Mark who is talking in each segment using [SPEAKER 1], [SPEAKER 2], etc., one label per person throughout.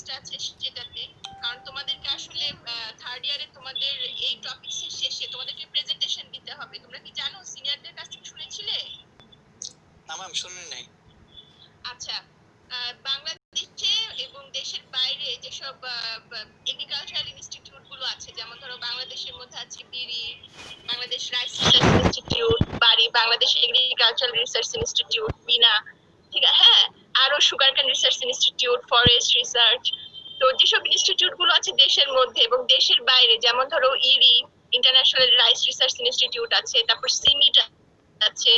[SPEAKER 1] টপিকসটা আছে সেটাতে, কারণ তোমাদেরকে আসলে থার্ড ইয়ারে তোমাদের এই টপিকসের শেষে তোমাদেরকে প্রেজেন্টেশন দিতে হবে। তোমরা কি জানো, সিনিয়রদের কাছ থেকে শুনেছিলে?
[SPEAKER 2] না ম্যাম, শুনি নাই।
[SPEAKER 1] আচ্ছা, বাংলাদেশে এবং দেশের বাইরে যেসব এগ্রিকালচারাল ইনস্টিটিউট গুলো আছে, যেমন ধরো বাংলাদেশের মধ্যে আছে BD, Bangladesh rice research institute, Bangladesh agricultural research institute, BINA, ঠিক আছে, হ্যাঁ, আরো সুগার কেন রিসার্চ ইনস্টিটিউট, ফরেস্ট রিসার্চ। তো যেসব ইনস্টিটিউট গুলো আছে দেশের মধ্যে এবং দেশের বাইরে, যেমন ধরো ইরি, ইন্টারন্যাশনাল রাইস রিসার্চ ইনস্টিটিউট আছে, তারপর সিমিট আছে,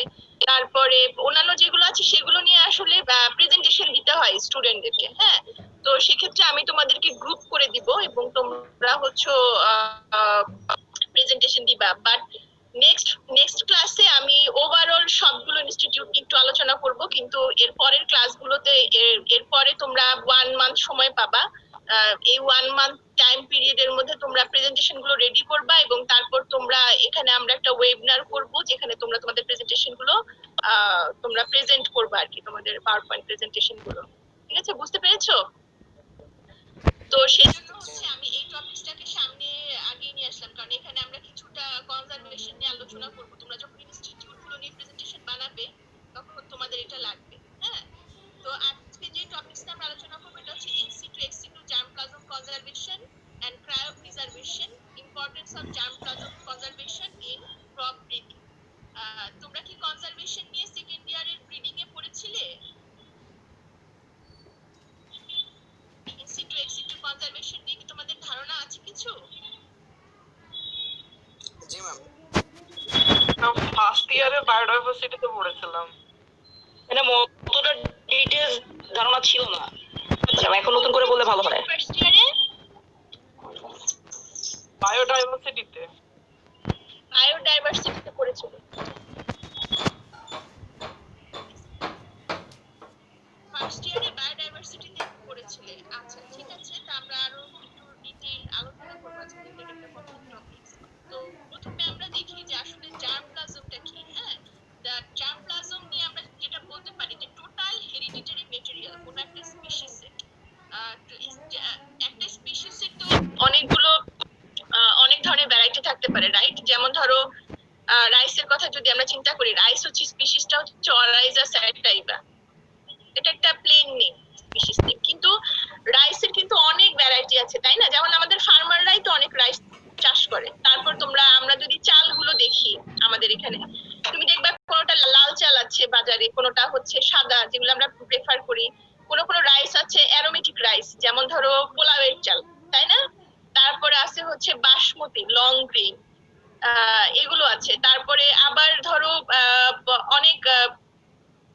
[SPEAKER 1] তারপরে অন্যান্য যেগুলো আছে সেগুলো নিয়ে আসলে প্রেজেন্টেশন দিতে হয় স্টুডেন্টদেরকে। হ্যাঁ, তো সেক্ষেত্রে আমি তোমাদেরকে গ্রুপ করে দিব এবং তোমরা হচ্ছে প্রেজেন্টেশন দিবা। বাট নেক্সট ক্লাসে আমি ওভারঅল সবগুলো ইনস্টিটিউট একটু আলোচনা করব, কিন্তু এর পরের ক্লাসগুলোতে এরপরে তোমরা 1 মান্থ সময় পাবা। এই 1 মান্থ টাইম পিরিয়ডের মধ্যে তোমরা প্রেজেন্টেশন গুলো রেডি করবা এবং তারপর তোমরা এখানে আমরা একটা ওয়েবিনার করব, যেখানে তোমরা তোমাদের প্রেজেন্টেশন গুলো তোমরা প্রেজেন্ট করবা আর কি, তোমাদের পাওয়ার পয়েন্ট প্রেজেন্টেশন গুলো। ঠিক আছে, বুঝতে পেরেছো? তো সেজন্য হচ্ছে আমি এই টপিকটাকে সামনে আগিয়ে নিয়ে আসলাম, কারণ এখানে আমরা কিছুটা কনজারভেশন নিয়ে আলোচনা করব। তোমরা যখন ইনস্টিটিউট গুলো নিয়ে প্রেজেন্টেশন বানাবে তখন তোমাদের এটা লাগবে। হ্যাঁ, তো আজকে যে টপিকসটা আমরা আলোচনা করব এটা হচ্ছে in situ ex situ germplasm conservation and cryopreservation, importance of germplasm conservation in crop breeding. তোমরা কি কনজারভেশন নিয়ে সেকেন্ড ইয়ারের ব্রিডিং এ পড়েছিলে? In situ ex situ conservation নিয়ে কি তোমাদের ধারণা আছে কিছু?
[SPEAKER 2] জি ম্যাম।
[SPEAKER 3] ফার্স্ট ইয়ারে বায়োডাইভার্সিটিতে পড়েছিলাম, মানে মতটা ডিটেইলস ধারণা ছিল না। আচ্ছা, এখন নতুন করে বললে ভালো হয়।
[SPEAKER 1] ফার্স্ট ইয়ারে
[SPEAKER 3] বায়োডাইভার্সিটিতে
[SPEAKER 1] পড়েছিল। ফার্স্ট ইয়ারে বায়োডাইভার্সিটিতে পড়েছিলে? আচ্ছা, ঠিক আছে, তা আমরা আরো একটু ডিটেইল আলোচনা করব আজকে এটা একটা কমন টপিক। তো প্রথমে আমরা দেখি যে আসলে জার্মপ্লাজমটা কি। হ্যাঁ, জার্মপ্লাজম নিয়ে আমরা যেটা বলতে পারি যে টোটাল হেরিডিটারি ম্যাটেরিয়াল কোন একটা স্পিসিসে। একটা স্পিসিসে তো অনেকগুলো অনেক ধরনের ভ্যারাইটি থাকতে পারে, রাইট? যেমন ধরো রাইসের কথা যদি আমরা চিন্তা করি, রাইস হচ্ছে স্পিসিসটা হচ্ছে অরাইজা স্যাটাইভা, এটা একটা প্লেন নেম, স্পিসিস নেম। কিন্তু রাইসের কিন্তু অনেক ভ্যারাইটি আছে, তাই না? যেমন আমাদের ফার্মাররাই তো অনেক রাইস চাষ করে। তারপর আমরা যদি চালগুলো দেখি আমাদের এখানে, তুমি দেখবা কোনোটা লাল চাল আছে বাজারে, কোনোটা হচ্ছে সাদা, যেগুলো আমরা প্রেফার করি। কোনো রাইস আছে অ্যারোমেটিক রাইস, যেমন ধরো পোলাওয়ের চাল, তাই না? তারপরে আছে হচ্ছে বাসমতি, লং গ্রেন, এগুলো আছে। তারপরে আবার ধরো অনেক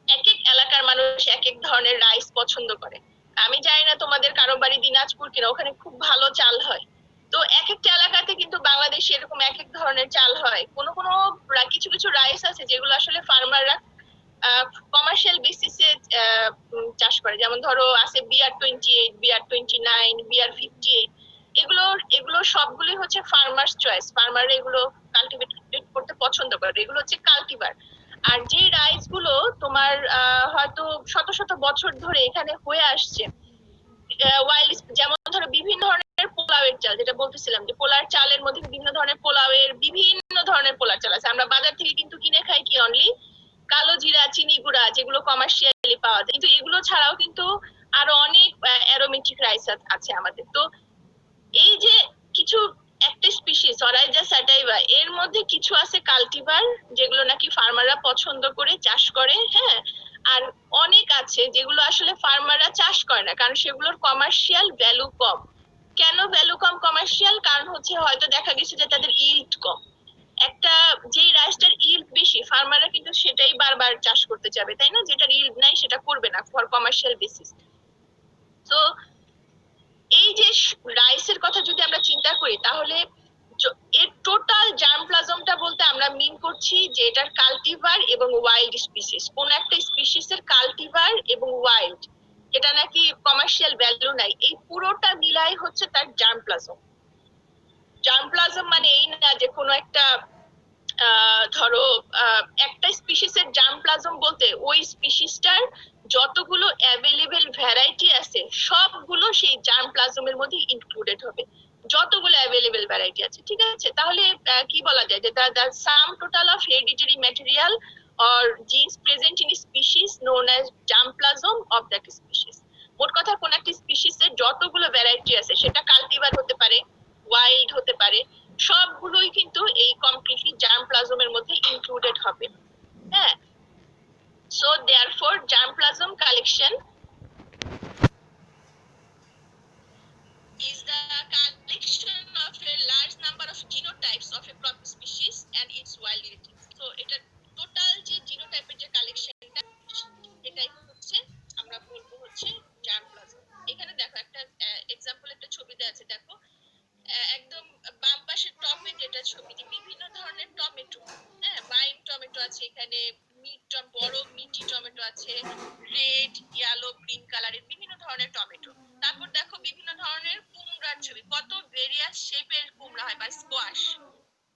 [SPEAKER 1] এক এক এলাকার মানুষ এক এক ধরনের রাইস পছন্দ করে। আমি জানি না তোমাদের কারো বাড়ি দিনাজপুর কিনা, ওখানে খুব ভালো চাল হয়। তো এক একটা এলাকাতে কিন্তু বাংলাদেশে এরকম এক এক ধরনের চাল হয়। কোনো কিছু কিছু রাইস আছে যেগুলো আসলে ফার্মাররা কমার্শিয়াল বেসিসে চাষ করে। যেমন ধরো আছে BR28, BR29, BR58, এগুলো সবগুলি হচ্ছে ফার্মার্স চয়েস। ফার্মাররা এগুলো কাল্টিভেট করতে পছন্দ করে, এগুলো হচ্ছে কাল্টিভার। আর যে রাইস গুলো তোমার হয়তো শত শত বছর ধরে এখানে হয়ে আসছে, ওয়াইল্ড, যেমন ধরো বিভিন্ন ধরনের পোলাওয়ের চাল, যেটা বলতেছিলাম যে পোলার চালের মধ্যে বিভিন্ন ধরনের পোলার চাল আছে। আমরা বাজার থেকে কিন্তু কিনে খাই কি অনলি কালো জিরা, চিনি গুঁড়া, যেগুলো কমার্শিয়ালি পাওয়া যায়। কিন্তু এগুলো ছাড়াও কিন্তু আরো অনেক অ্যারোমেটিক রাইস আছে আমাদের। তো এই যে কিছু একটা স্পিসিস অরাইজা স্যাটাইভা, এর মধ্যে কিছু আছে কাল্টিভার, যেগুলো নাকি ফার্মাররা পছন্দ করে চাষ করে। হ্যাঁ, আর অনেক আছে যেগুলো আসলে ফার্মাররা চাষ করে না, কারণ সেগুলোর কমার্শিয়াল ভ্যালু কম। কেন ভ্যালু কম কমার্শিয়াল? কারণ হচ্ছে হয়তো দেখা গেছে যে তাদের ইল্ড কম। একটা যেই রাইসটার ইল্ড বেশি, ফার্মাররা কিন্তু সেটাই বারবার চাষ করতে যাবে, তাই না? যেটার ইল্ড নাই সেটা করবে না ফর কমার্শিয়াল বেসিস। তো এই যে রাইসের কথা যদি আমরা চিন্তা করি, তাহলে এর টোটাল জার্মপ্লাজমটা বলতে আমরা মিন করছি যে এটার কাল্টিভার এবং ওয়াইল্ড স্পিসিস। কোন একটা স্পিসিসের কাল্টিভার এবং ওয়াইল্ড, এটা নাকি কমার্শিয়াল ভ্যালু নাই, এই পুরোটা মিলাই হচ্ছে তার জার্মপ্লাজম। জার্মপ্লাজম মানে এই না যে কোনো একটা ধরো একটা স্পিসিসের জার্মপ্লাজম বলতে ওই স্পিসিসটার যতগুলো অ্যাভেলেবেল ভ্যারাইটি আছে সবগুলো সেই জার্ম ভ্যারাইটি আছে, ঠিক আছে? তাহলে কি বলা যায় যে the sum total of hereditary material or genes present in a species known as germplasm of that species. মোট কথা কোন একটা স্পিসিস এর যতগুলো ভ্যারাইটি আছে, সেটা কালটিভার হতে পারে, ওয়াইল্ড হতে পারে, সবগুলোই কিন্তু এই কমপ্লিটলি জার্মপ্লাজমের মধ্যে ইনক্লুডেড হবে। হ্যাঁ, so therefore germplasm collection is the collection of a large number of genotypes of a crop species and its wild relatives. So এটা টোটাল যে জিনোটাইপের যে কালেকশনটা, এটাই হচ্ছে আমরা বলবো হচ্ছে জার্মপ্লাজম। এখানে দেখো একটা এক্সাম্পল, একটা ছবি দেওয়া আছে, দেখো একদম বাম পাশের টপে যেটা ছবিটি, বিভিন্ন ধরনের টমেটো, হ্যাঁ, বাইন টমেটো আছে এখানে, বড় মিটি টমেটো আছে, রেড, ইয়েলো, গ্রিন কালারের বিভিন্ন ধরনের টমেটো। তারপর দেখো বিভিন্ন ধরনের কুমড়ার ছবি, কত ভেরিয়াস শেপের কুমড়া হয় বা স্কোয়াশ,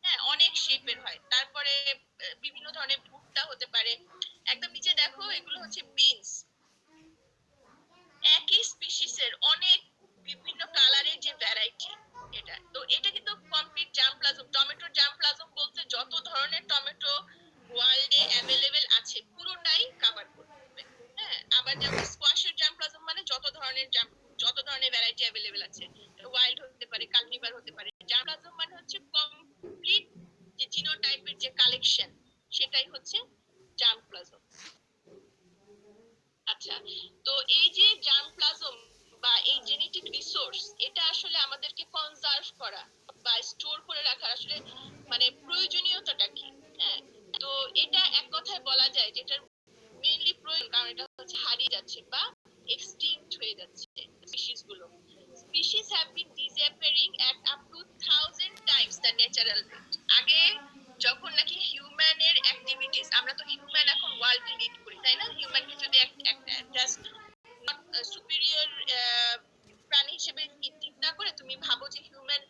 [SPEAKER 1] হ্যাঁ, অনেক শেপের হয়। তারপরে বিভিন্ন ধরনের ভুট্টা হতে পারে। একদম নিচে দেখো, এগুলো হচ্ছে বিনস। একই স্পিসিসের অনেক বিভিন্ন কালারের যে ভ্যারাইটি, এটা তো এটা কিন্তু কমপ্লিট জার্মপ্লাজম। টমেটোর জার্মপ্লাজম বলতে যত ধরনের টমেটো ওয়ার্ল্ডে অ্যাভেলেবেল আছে পুরোটাই কভার করবে। হ্যাঁ, আবার যেমন স্কোয়াশের জার্মপ্লাজম মানে যত ধরনের ভ্যারাইটি অ্যাভেলেবেল আছে, ওয়াইল্ড হতে পারে, কালটিভার হতে পারে। জার্মপ্লাজম মানে হচ্ছে কমপ্লিট যে জিনোটাইপের যে কালেকশন, সেটাই হচ্ছে জার্মপ্লাজম। আচ্ছা, তো এই যে জার্মপ্লাজম বা এই জেনেটিক রিসোর্স, এটা আসলে আমাদেরকে কনজার্ভ করা বা স্টোর করে রাখার আসলে মানে প্রয়োজনীয়তাটা কি? হ্যাঁ, তো এটা এক কথায় বলা যায় যে এটার মেইনলি প্রয়োজন, কারণ এটা হচ্ছে হারিয়ে যাচ্ছে বা এক্সটিংক্ট হয়ে যাচ্ছে স্পিসিস গুলো। Species have been disappearing at up to 1000 Times the natural rate. আগে যখন নাকি হিউম্যানের অ্যাক্টিভিটিস, আমরা তো হিউম্যান এখন ওয়ার্ল্ডে লিড করি, তাই না? হিউম্যানকে যদি জাস্ট সুপিরিয়র প্রাণী হিসেবে চিন্তা করে তুমি ভাবো যে হিউম্যান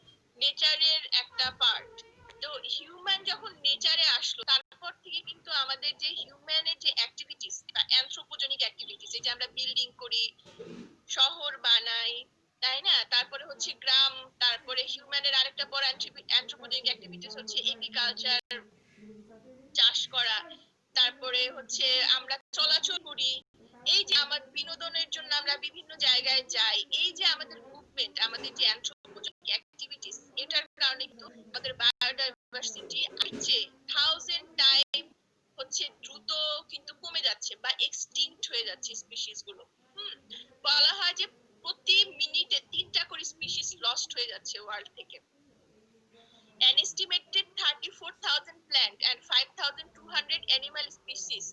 [SPEAKER 1] নেচারের একটা পার্ট। তো হিউম্যান যখন নেচারে আসলো, তারপর থেকে কিন্তু আমাদের যে হিউম্যানের যে অ্যাক্টিভিটিস বা অ্যানথ্রোপোজেনিক অ্যাক্টিভিটিস, এই যে আমরা বিল্ডিং করি, শহর বানাই, তাই না? তারপরে হচ্ছে গ্রাম, তারপরে হিউম্যানের আরেকটা বড় অ্যানথ্রোপোজেনিক অ্যাক্টিভিটিস হচ্ছে এগ্রিকালচার, চাষ করা, তারপরে হচ্ছে আমরা চলাচল করি, এই যে আমার বিনোদনের জন্য আমরা বিভিন্ন জায়গায় যাই, এই যে আমাদের মুভমেন্ট, আমাদের যে অ্যানথ্রোপোজেনিক অ্যাক্টিভিটিস, এটার কারণে কিন্তু আমাদের বায়োডাইভার্সিটি আছে 1000 টাইম হচ্ছে দ্রুত কিন্তু কমে যাচ্ছে বা এক্সটিংক্ট হয়ে যাচ্ছে স্পিসিস গুলো। বলা হয় যে প্রতি মিনিটে 3টা করে স্পিসিস লস্ট হয়ে যাচ্ছে ওয়ার্ল্ড থেকে। An estimated 34,000 plant and 5,200 animal species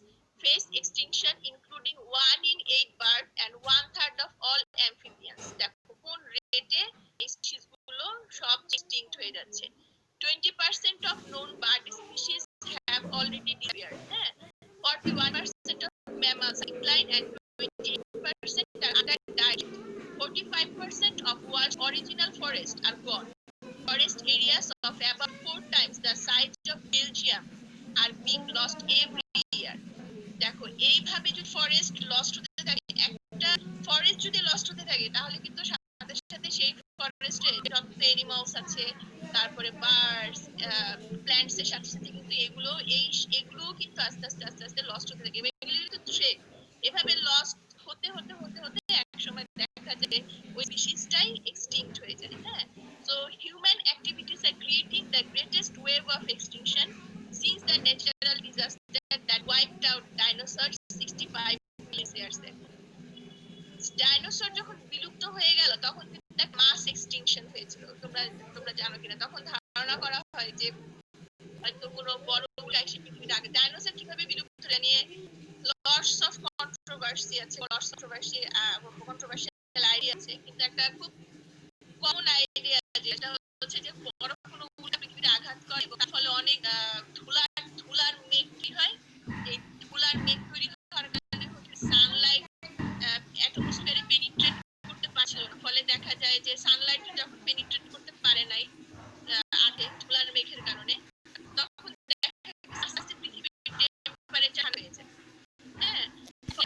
[SPEAKER 1] face extinction, including 1 in 8 bird and 1/3 of all amphibians. দেখো কোন রেটে এই স্পিসিস গুলো সব এক্সটিংক্ট হয়ে যাচ্ছে। 20% of known bird species have already disappeared. 41% of mammals are declined and 28% are under died. 45% of world's original forests are gone. Forest areas of about 4 times the size of Belgium are being lost every year. দেখো এইভাবে যদি forest lost হতে থাকে, একটা forest যদি lost হতে থাকে, তাহলে কিন্তু সাথে সাথে সেই ফরেস্টে যত অ্যানিমালস আছে, তারপরে বার্ডস, প্ল্যান্টস এর সাথে সাথে কিন্তু এগুলো কিন্তু আস্তে আস্তে লস্ট হতে থাকে। এগুলো কিন্তু থ্রেট, এভাবে লস্ট হতে হতে হতে হতে একসময় দেখা যায় ওই স্পিসিসটাই এক্সটিংক্ট হয়ে যায়। হ্যাঁ, so human activities are creating the greatest wave of extinction since the natural disaster that wiped out dinosaurs 65 million years ago. Dinosaur যখন বিলুপ্ত হয়ে গেল, তখন কিন্তু একটা মাস এক্সটিংশন হয়েছিল। তোমরা জানো কিনা? তখন ধারণা করা হয় যে হয়তো কোনো বড় উল্কা এসে পৃথিবীতে আগে ডাইনোসর কিভাবে বিলুপ্ত হলো নিয়ে লটস অফ কন্ট্রোভার্সি আছে, কন্ট্রোভার্সিয়াল আইডিয়া আছে, কিন্তু একটা খুব কমন আইডিয়া যেটা হচ্ছে যে বড় কোনো উল্কা পৃথিবীতে আঘাত করে এবং তার ফলে অনেক ধুলার মেঘ তৈরি হয়। এই ধুলার মেঘ তৈরি হওয়ার কারণে সানলাইট অ্যাটমসফিয়ারে পেনিট্রেট করতে পারছিল না, ফলে দেখা যায় যে সানলাইট যখন পেনিট্রেট করতে পারে নাই আগে ধুলার মেঘের কারণে, তখন দেখা আস্তে আস্তে পৃথিবীর টেম্পারেচার হয়ে যায়। হ্যাঁ,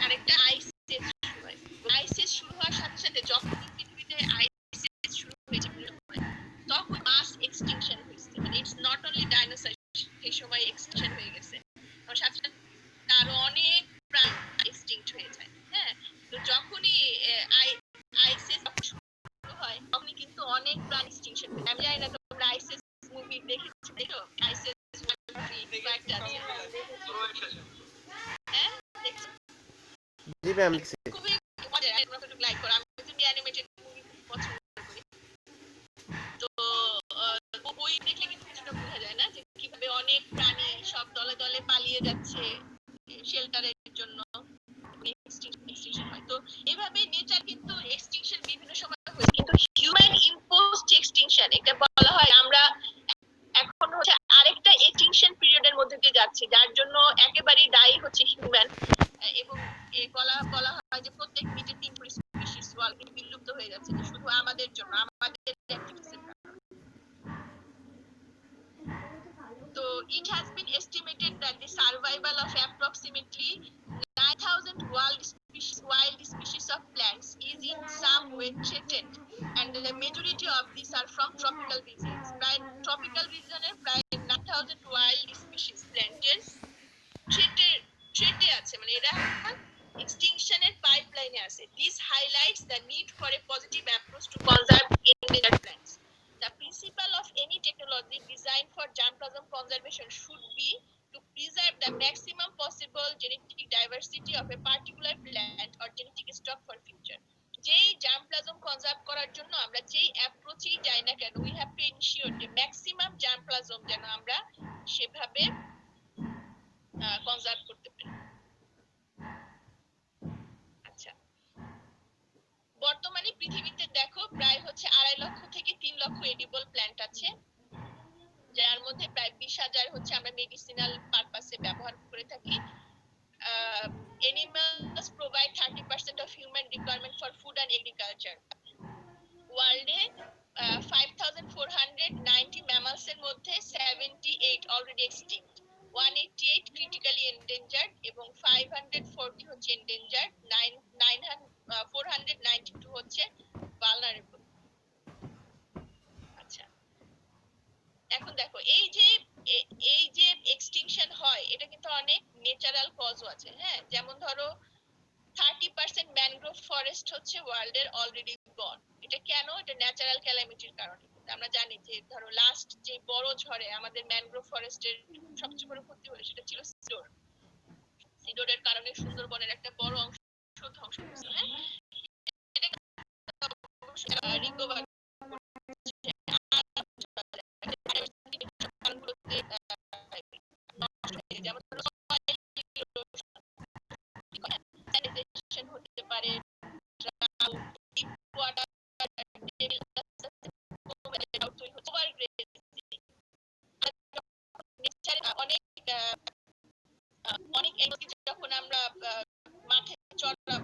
[SPEAKER 1] আরেকটা আইস এজ শুরু হয়। আইস এজ শুরু হওয়ার সাথে সাথে যখন পৃথিবীতে আইস এজ শুরু হয়েছে, তখন মাস এক্সটিংশন রাইসেস কয়েকটা আছে হ্যাঁ দেখছি
[SPEAKER 4] জি ম্যাম দেখছি।
[SPEAKER 1] খুবই মজার তোমরা একটু লাইক করো আমি কিন্তু অ্যানিমেটেড মুভি খুব পছন্দ করি তো বই দেখলে কিন্তু কিছুটা বোঝা যায় না যে কিভাবে অনেক প্রাণী সব দলে দলে পালিয়ে যাচ্ছে শেল্টারের জন্য এক্সটিংশন হয় তো এভাবে নেচার কিন্তু এক্সটিংশন বিভিন্ন সময় হয়েছে কিন্তু হিউম্যান ইম্পোজড এক্সটিংশন এটা বলা হয় আমরা এখন হচ্ছে আরেকটা এক্সটিংশন পিরিয়ডের মধ্যে দিয়ে যাচ্ছি যার জন্য একেবারেই দায়ী হচ্ছে হিউম্যান এবং বলা হয় যে প্রত্যেক মিনিটে 3 স্পিসিস অলরেডি বিলুপ্ত হয়ে যাচ্ছে শুধু আমাদের জন্য আমাদের অ্যাক্টিভিটিসের কারণে তো it has been estimated that the survival of approximately 9,000 wild species of plants is in some way threatened and the majority of these are from tropical regions. Tropical region প্রায় 9,000 wild species planted threat আছে মানে এরা এক্সটিংশনের পাইপলাইনে আছে this highlights the need for a positive approach to conserve endangered plants. The principle of any technology designed for germplasm conservation should be to preserve the maximum possible genetic diversity of a particular plant or genetic stock for future. যেই germplasm conserve করার জন্য আমরা যেই অ্যাপ্রোচেই যাই না কেন we have to ensure যে maximum germplasm যেন আমরা সেভাবে কনজার্ভ করতে পারি। আচ্ছা বর্তমানে পৃথিবীতে দেখো প্রায় হচ্ছে 2.5 লক্ষ থেকে 3 লক্ষ এডিবল প্ল্যান্ট আছে যার মধ্যে প্রায় 20,000 হচ্ছে আমরা মেডিসিনাল পারপাসে ব্যবহার করে থাকি animals provide 30% of human requirement for food and agriculture ওয়ার্ল্ডে 5,490 mammals এর মধ্যে 78 already extinct 188 critically endangered এবং 540 হচ্ছে endangered 492 হচ্ছে vulnerable আচ্ছা এখন দেখো এই যে এক্সটিংশন হয় এটা কিন্তু অনেক ন্যাচারাল কজও আছে হ্যাঁ যেমন ধরো 30% ম্যানগ্রোভ ফরেস্ট হচ্ছে ওয়ার্ল্ডের অলরেডি গন এটা কেন এটা ন্যাচারাল ক্যালামিটির কারণে আমরা জানি যে ধরো লাস্ট যে বড় ঝড়ে আমাদের ম্যানগ্রোভ ফরেস্টের সবচেয়ে বড় ক্ষতি হলো সেটা ছিল সিডোরের কারণে সুন্দরবনের একটা বড় অংশ ধ্বংস হয়েছে হ্যাঁ এটা রিকভার যেমন ধরো স্যানিটেশন হতে পারে অনেক যখন আমরা মাঠে চড়া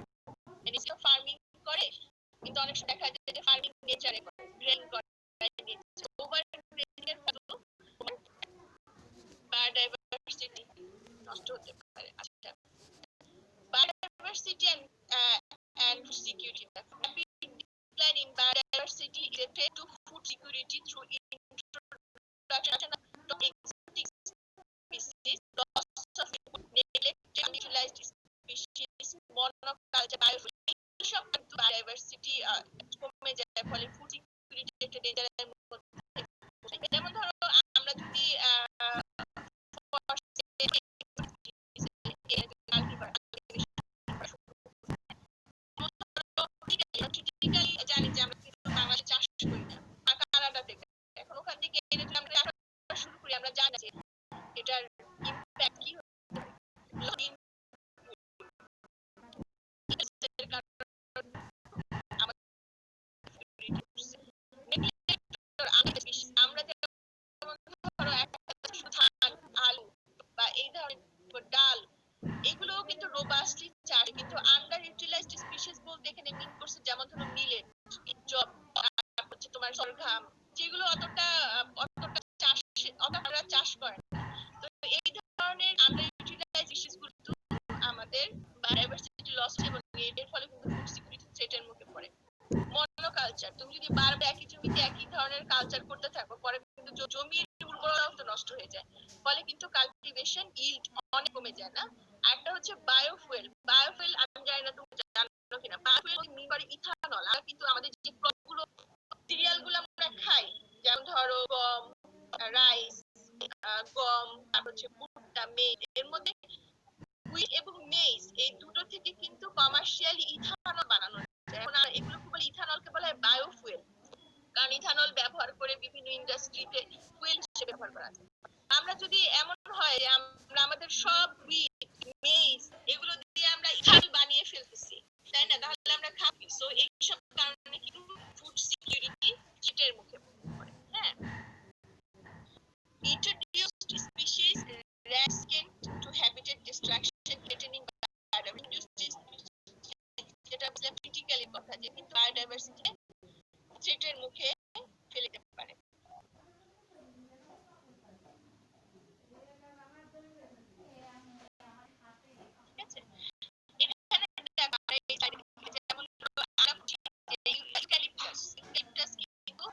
[SPEAKER 1] ফার্মিং করে কিন্তু অনেক সময় দেখা যায় যে ফার্মিং নেচারে করে গ্রেন করে ওভার গ্রেজিং এর ফলে বায়োডাইভার্সিটি নষ্ট হতে পারে আচ্ছা biodiversity and security. The rapid decline in biodiversity is a threat to food security through introduction of exotic species, loss of neglected unutilized species, monoculture biodiversity. সব কিন্তু biodiversity কমে যায় ফলে ফুড সিকিউরিটি একটা ডেঞ্জারের মধ্যে যেমন ধরো আমরা যদি জানি যে আমরা কিন্তু বাংলাদেশে চাষ করি না কানাডা থেকে এখন ওখান থেকে এনে যদি আমরা শুরু করি আমরা জানি যে এটার ইম্প্যাক্ট কি আমরা আলু বা এই ধরনের ডাল এগুলোও কিন্তু রোবাস্টলি চাষ কিন্তু আন্ডার ইউটিলাইজড স্পিসিস বলতে এখানে মিন করছে যেমন ধরো মিলেট জব হচ্ছে তোমার সরঘাম যেগুলো অতটা চাষ করে তো এই ধরনের আন্ডার ইউটিলাইজড স্পিসিস গুলো আমাদের বায়োডাইভার্সিটি লস এবং এর ফলে কিন্তু ফুড সিকিউরিটি থ্রেটের মুখে পড়ে মনোকালচার তুমি যদি বারবার একই জমিতে একই ধরনের কালচার করতে থাকো পরে কিন্তু জমির উর্বরতাও তো নষ্ট হয়ে যায় ফলে কিন্তু কাল্টিভেশন ইল্ড অনেক কমে যায় না একটা হচ্ছে বায়োফুয়েল আমি জানি না তুমি জানো কিনা বায়োফুয়েল মিন করে ইথানল আর কিন্তু আমাদের যে ক্রপগুলো সিরিয়াল গুলো আমরা খাই যেমন ধরো গম রাইস গম, তারপর হচ্ছে ভুট্টা, মেইজ, এর মধ্যে হুইট এবং মেইজ এই দুটো থেকে কিন্তু কমার্শিয়ালি ইথানল বানানো যায়। এখন এগুলো বলে ইথানলকে বলা হয় বায়োফুয়েল, কারণ ইথানল ব্যবহার করে বিভিন্ন ইন্ডাস্ট্রিতে ফুয়েল হিসেবে ব্যবহার করা যায়। আমরা যদি এমন হয় যে আমরা আমাদের সব হুইট, মেইজ এগুলো দিয়ে আমরা ইথানল বানিয়ে ফেলতেছি, তাই না, তাহলে আমরা খাবো। সো এইসব কারণে কিন্তু ফুড সিকিউরিটি চিটের মুখে পড়ে। হ্যাঁ, introduced species resistant to habitat destruction threatening biodiversity, যেটা বললাম ক্রিটিক্যালি কথা, যে কিন্তু বায়োডাইভার্সিটি থ্রেটের মুখে ফেলে দিতে পারে। ঠিক আছে, এখানে আমরা এই সাইডে যেমন আমরা বুঝি যে ইউক্যালিপটাস, ইউক্যালিপটাস কিন্তু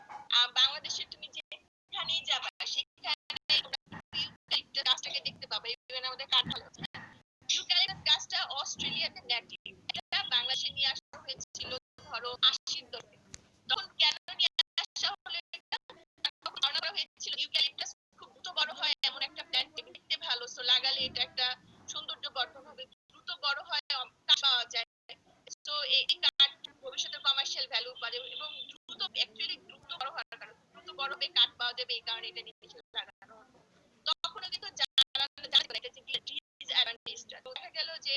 [SPEAKER 1] বাংলাদেশে তুমি যেখানেই যাবা সেখানে ইউক্যালিপটাস গাছটাকে দেখতে পাবে। ইভেন আমাদের কাঁঠাল আছে। ইউক্যালিপটাস গাছটা অস্ট্রেলিয়াতে নেটিভ, এটা বাংলাদেশে নিয়ে আসা হয়েছিল ধরো 80-র দশকে। তখন কেন নিয়ে আসা হলো এটা, তখন ধারণা করা হয়েছিল ইউক্যালিপটাস খুব দ্রুত বড় হয় এমন একটা প্ল্যান্ট, দেখতে ভালো, সো লাগালে এটা একটা সৌন্দর্য বর্ধন হবে, দ্রুত বড় হয়, কাঠ পাওয়া যায়। তো এই কাঠ ভবিষ্যতে কমার্শিয়াল ভ্যালু পাবে এবং দ্রুত, অ্যাকচুয়ালি দ্রুত বড় হওয়ার কারণে, দ্রুত বড় হবে, কাঠ পাওয়া যাবে, এই কারণে এটা নিয়ে লাগানো হয়। তখনও কিন্তু জানতে পারে এটা যে ডিসঅ্যাডভান্টেজটা। তো দেখা গেল যে